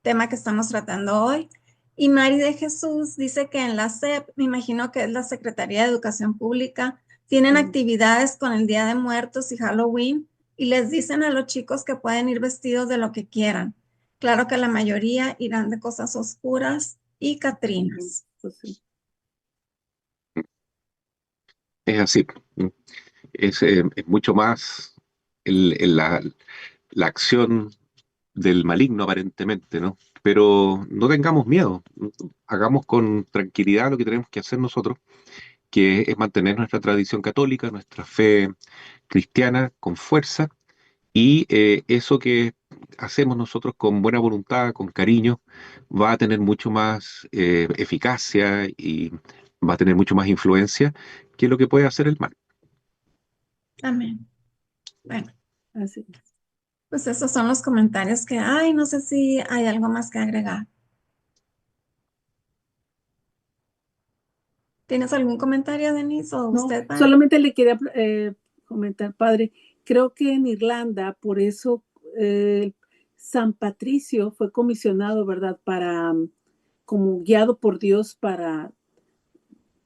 tema que estamos tratando hoy. Y Mari de Jesús dice que en la SEP, me imagino que es la Secretaría de Educación Pública, tienen Sí. actividades con el Día de Muertos y Halloween y les dicen a los chicos que pueden ir vestidos de lo que quieran. Claro que la mayoría irán de cosas oscuras y catrinas. Pues sí. Es así. Es mucho más la acción del maligno aparentemente, ¿no? Pero no tengamos miedo, hagamos con tranquilidad lo que tenemos que hacer nosotros, que es mantener nuestra tradición católica, nuestra fe cristiana con fuerza, y eso que hacemos nosotros con buena voluntad, con cariño, va a tener mucho más eficacia y va a tener mucho más influencia que lo que puede hacer el mal. Amén. Bueno, Así es. pues esos son los comentarios que hay. No sé si hay algo más que agregar. ¿Tienes algún comentario, Denise, o No, usted, padre? solamente le quería comentar, padre, creo que en Irlanda, por eso San Patricio fue comisionado, ¿verdad? Para, como guiado por Dios para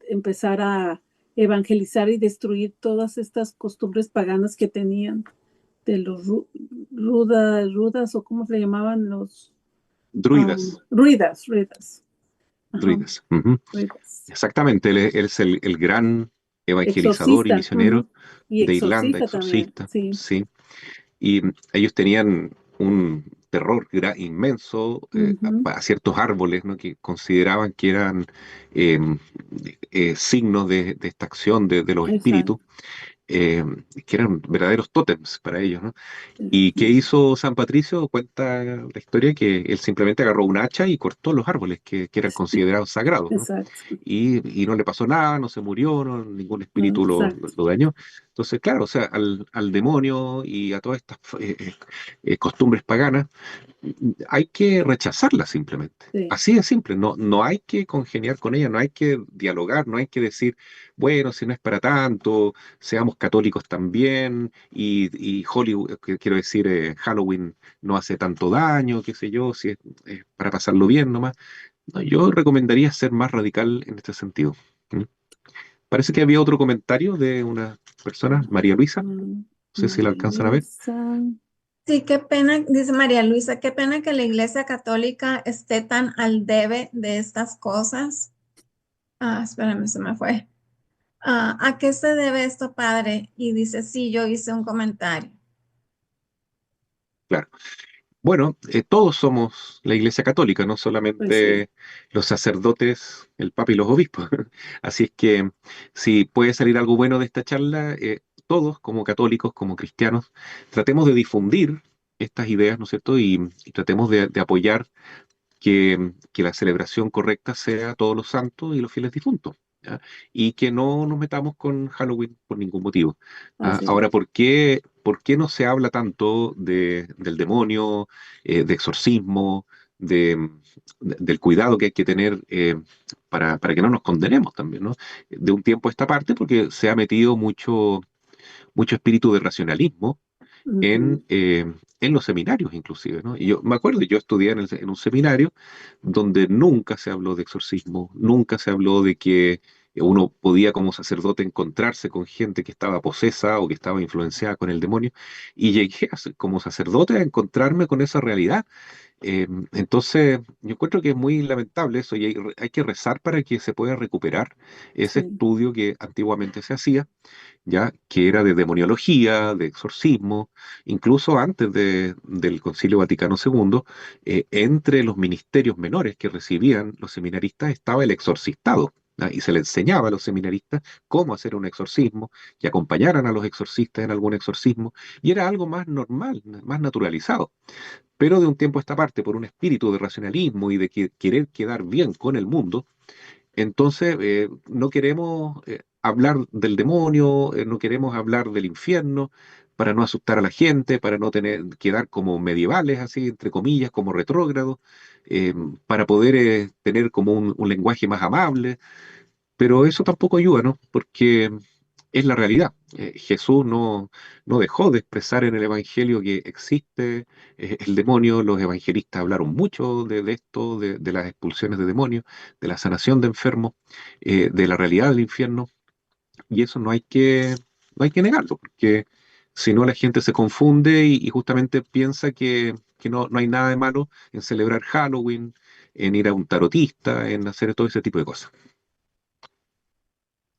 empezar a evangelizar y destruir todas estas costumbres paganas que tenían de los rudas o cómo se le llamaban los Druidas, ruidas. Ajá, druidas. Ujú. ruidas. Exactamente, él es el gran evangelizador y Exorcista, misionero y de Irlanda, exorcista también, exorcista, sí. sí. Y ellos tenían un terror inmenso Ujú, a ciertos árboles, ¿no? Que consideraban que eran eh, signos de esta acción de los espíritus, exacto. eh, que eran verdaderos tótems para ellos, ¿no? ¿Y qué Ujú, hizo San Patricio? Cuenta la historia que él simplemente agarró un hacha y cortó los árboles que eran considerados sagrados, ¿no? exacto. Y no le pasó nada, no se murió, ningún espíritu Exacto. lo dañó. Entonces, claro, o sea, al demonio y a todas estas costumbres paganas, hay que rechazarlas simplemente. Sí, Así de simple, no hay que congeniar con ella, no hay que dialogar, no hay que decir, bueno, si no es para tanto, seamos católicos también, y Hollywood, quiero decir, Halloween no hace tanto daño, qué sé yo, si es para pasarlo bien nomás. No, yo recomendaría ser más radical en este sentido. ¿Mm? Parece que había otro comentario de una persona, María Luisa, no sé si la María alcanzan a ver. Luisa. Sí, qué pena, dice María Luisa, qué pena que la Iglesia Católica esté tan al debe de estas cosas. Espérame, se me fue. ¿A qué se debe esto, padre? Y dice, sí, yo hice un comentario. Claro. Bueno, todos somos la Iglesia Católica, no Pues sí, solamente los sacerdotes, el Papa y los obispos. Así es que si puede salir algo bueno de esta charla, todos como católicos, como cristianos, tratemos de difundir estas ideas, ¿no es cierto? Y tratemos de apoyar que la celebración correcta sea todos los santos y los fieles difuntos. ¿ya? Y que no nos metamos con Halloween por ningún motivo. Así Ahora, es. ¿por qué no se habla tanto del demonio, de exorcismo, del cuidado que hay que tener para que no nos condenemos también, ¿no? De un tiempo a esta parte, porque se ha metido mucho espíritu de racionalismo Ujú. en los seminarios inclusive, ¿no? Y yo me acuerdo, yo estudié en un seminario donde nunca se habló de exorcismo, nunca se habló de que uno podía como sacerdote encontrarse con gente que estaba posesa o que estaba influenciada con el demonio, y llegué como sacerdote a encontrarme con esa realidad. Entonces, yo encuentro que es muy lamentable eso y hay que rezar para que se pueda recuperar ese Sí. estudio que antiguamente se hacía, ya que era de demoniología, de exorcismo, incluso antes del Concilio Vaticano II, entre los ministerios menores que recibían los seminaristas estaba el exorcistado. ¿Ya? Y se le enseñaba a los seminaristas cómo hacer un exorcismo, que acompañaran a los exorcistas en algún exorcismo, y era algo más normal, más naturalizado. Pero de un tiempo a esta parte, por un espíritu de racionalismo y de querer quedar bien con el mundo, entonces, no queremos hablar del demonio, no queremos hablar del infierno, para no asustar a la gente, para no quedar como medievales, así, entre comillas, como retrógrados, eh, para poder tener como un lenguaje más amable, pero eso tampoco ayuda, ¿no? Porque es la realidad. Jesús no dejó de expresar en el Evangelio que existe el demonio. Los evangelistas hablaron mucho de esto, de las expulsiones de demonios, de la sanación de enfermos, de la realidad del infierno. Y eso no hay que negarlo, porque si no la gente se confunde y justamente piensa que no hay nada de malo en celebrar Halloween, en ir a un tarotista, en hacer todo ese tipo de cosas.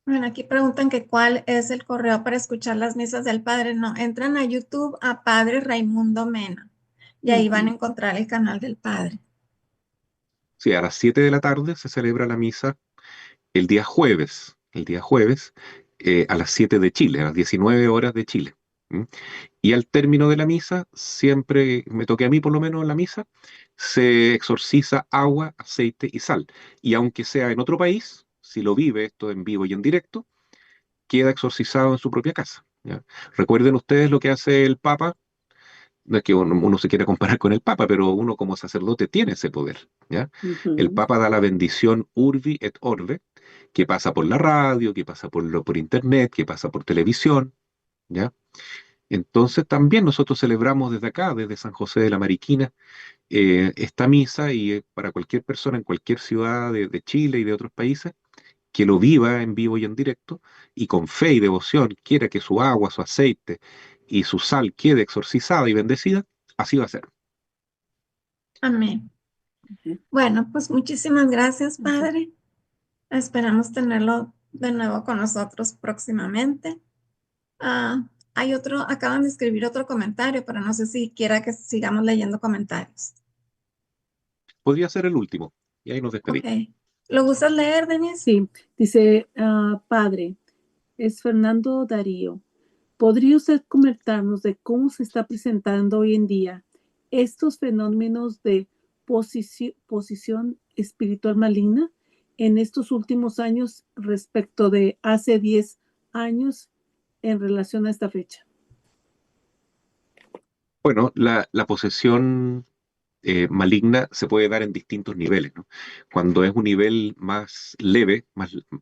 Bueno, aquí preguntan que cuál es el correo para escuchar las misas del Padre. No, entran a YouTube a Padre Raimundo Mena y ahí van a Ujú. encontrar el canal del Padre. Sí, a las 7 de la tarde se celebra la misa el día jueves, a las 7 de Chile, a las 19 horas de Chile. ¿M? Y al término de la misa, siempre me toque a mí por lo menos la misa, se exorciza agua, aceite y sal. Y aunque sea en otro país, si lo vive esto en vivo y en directo, queda exorcizado en su propia casa. ¿Ya? Recuerden ustedes lo que hace el Papa. No es que uno se quiera comparar con el Papa, pero uno como sacerdote tiene ese poder, ¿ya? El Ujú. Papa da la bendición Urbi et Orbe, que pasa por la radio, que pasa por internet, que pasa por televisión, ¿ya? Entonces también nosotros celebramos desde acá, desde San José de la Mariquina, esta misa y para cualquier persona en cualquier ciudad de Chile y de otros países que lo viva en vivo y en directo y con fe y devoción quiera que su agua, su aceite y su sal quede exorcizada y bendecida, así va a ser. Amén. Ujú. Bueno, pues muchísimas gracias, Así es. Padre. Esperamos tenerlo de nuevo con nosotros próximamente. Ah, hay otro, acaban de escribir otro comentario, pero no sé si quiera que sigamos leyendo comentarios. Podría ser el último y ahí nos Ok. despedimos. ¿Lo gustas leer, Denise? Sí, dice, padre, es Fernando Darío. ¿Podría usted comentarnos de cómo se está presentando hoy en día estos fenómenos de posición espiritual maligna en estos últimos años respecto de hace 10 años en relación a esta fecha? Bueno, la posesión maligna se puede dar en distintos niveles, ¿no? Cuando es un nivel más leve,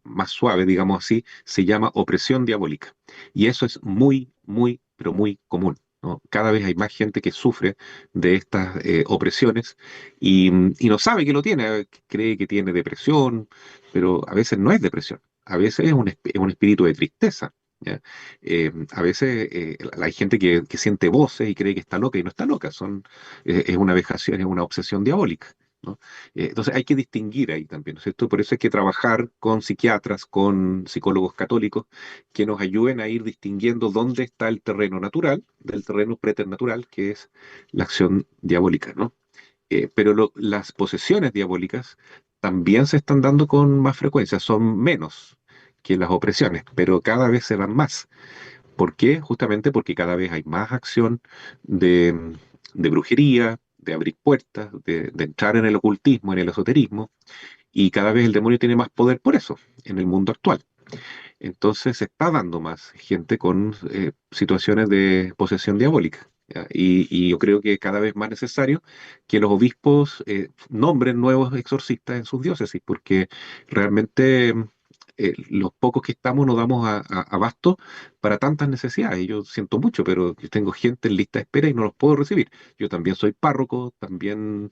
más suave, digamos así, se llama opresión diabólica. Y eso es muy, muy, pero muy común, ¿no? Cada vez hay más gente que sufre de estas opresiones y no sabe que lo tiene, cree que tiene depresión, pero a veces no es depresión, a veces es un espíritu de tristeza. ¿Ya? A veces hay gente que siente voces y cree que está loca y no está loca, es una vejación, es una obsesión diabólica, ¿no? Entonces hay que distinguir ahí también, ¿no es cierto? Por eso hay que trabajar con psiquiatras, con psicólogos católicos, que nos ayuden a ir distinguiendo dónde está el terreno natural del terreno preternatural, que es la acción diabólica, ¿no? Pero las posesiones diabólicas también se están dando con más frecuencia, son menos que las opresiones, pero cada vez se dan más. ¿Por qué? Justamente porque cada vez hay más acción de brujería, de abrir puertas, de entrar en el ocultismo, en el esoterismo, y cada vez el demonio tiene más poder por eso en el mundo actual. Entonces se está dando más gente con situaciones de posesión diabólica. ¿Ya? Y yo creo que es cada vez más necesario que los obispos nombren nuevos exorcistas en sus diócesis, porque realmente los pocos que estamos nos damos abasto para tantas necesidades. Yo siento mucho, pero yo tengo gente en lista de espera y no los puedo recibir. Yo también soy párroco, también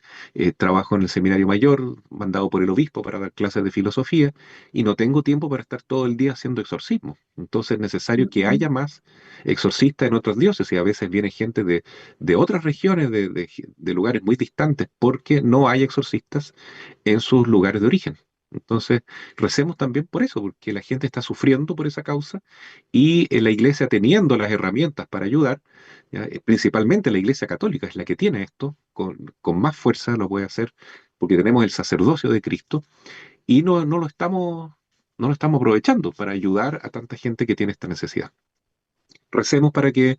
trabajo en el seminario mayor, mandado por el obispo para dar clases de filosofía y no tengo tiempo para estar todo el día haciendo exorcismo. Entonces es necesario que haya más exorcistas en otras diócesis. A veces viene gente de otras regiones, de lugares muy distantes, porque no hay exorcistas en sus lugares de origen. Entonces, recemos también por eso, porque la gente está sufriendo por esa causa y la iglesia teniendo las herramientas para ayudar, ¿ya? Principalmente la iglesia católica es la que tiene esto, con más fuerza lo puede hacer, porque tenemos el sacerdocio de Cristo y no lo estamos aprovechando para ayudar a tanta gente que tiene esta necesidad. Recemos para que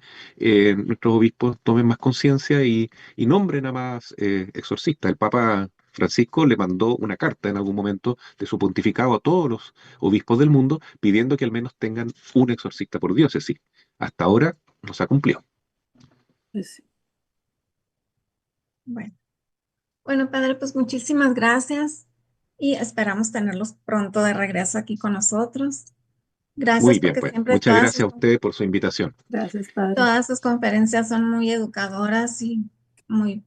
nuestros obispos tomen más conciencia y nombren a más exorcistas. El Papa Francisco le mandó una carta en algún momento de su pontificado a todos los obispos del mundo pidiendo que al menos tengan un exorcista por diócesis. Hasta ahora no se ha cumplido. Pues sí. Bueno, padre, pues muchísimas gracias y esperamos tenerlos pronto de regreso aquí con nosotros. Muy Gracias bien, porque pues. siempre Muchas gracias a ustedes por su invitación. Gracias, Padre. todas sus conferencias son muy educadoras y muy,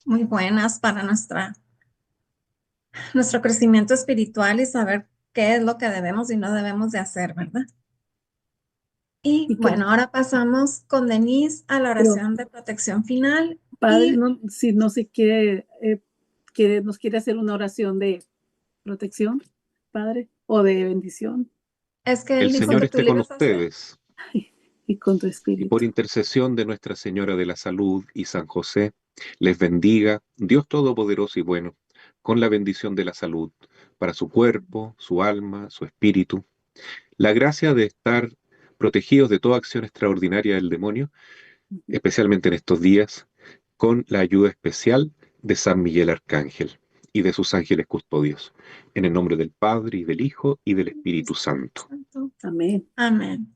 muy buenas para nuestro crecimiento espiritual y saber qué es lo que debemos y no debemos de hacer, ¿verdad? Y Y que, bueno, ahora pasamos con Denise a la pero, oración de protección final. Padre, Y si no se nos quiere hacer una oración de protección, Padre, o de bendición, es que El él dijo Señor que tú esté le con ibas a hacer. ustedes y con tu y por espíritu. intercesión de Nuestra Señora de la Salud y San José, les bendiga Dios Todopoderoso y bueno, con la bendición de la salud para su cuerpo, su alma, su espíritu, la gracia de estar protegidos de toda acción extraordinaria del demonio, especialmente en estos días, con la ayuda especial de San Miguel Arcángel y de sus ángeles custodios. En el nombre del Padre y del Hijo y del Espíritu Santo. Amén. Amén.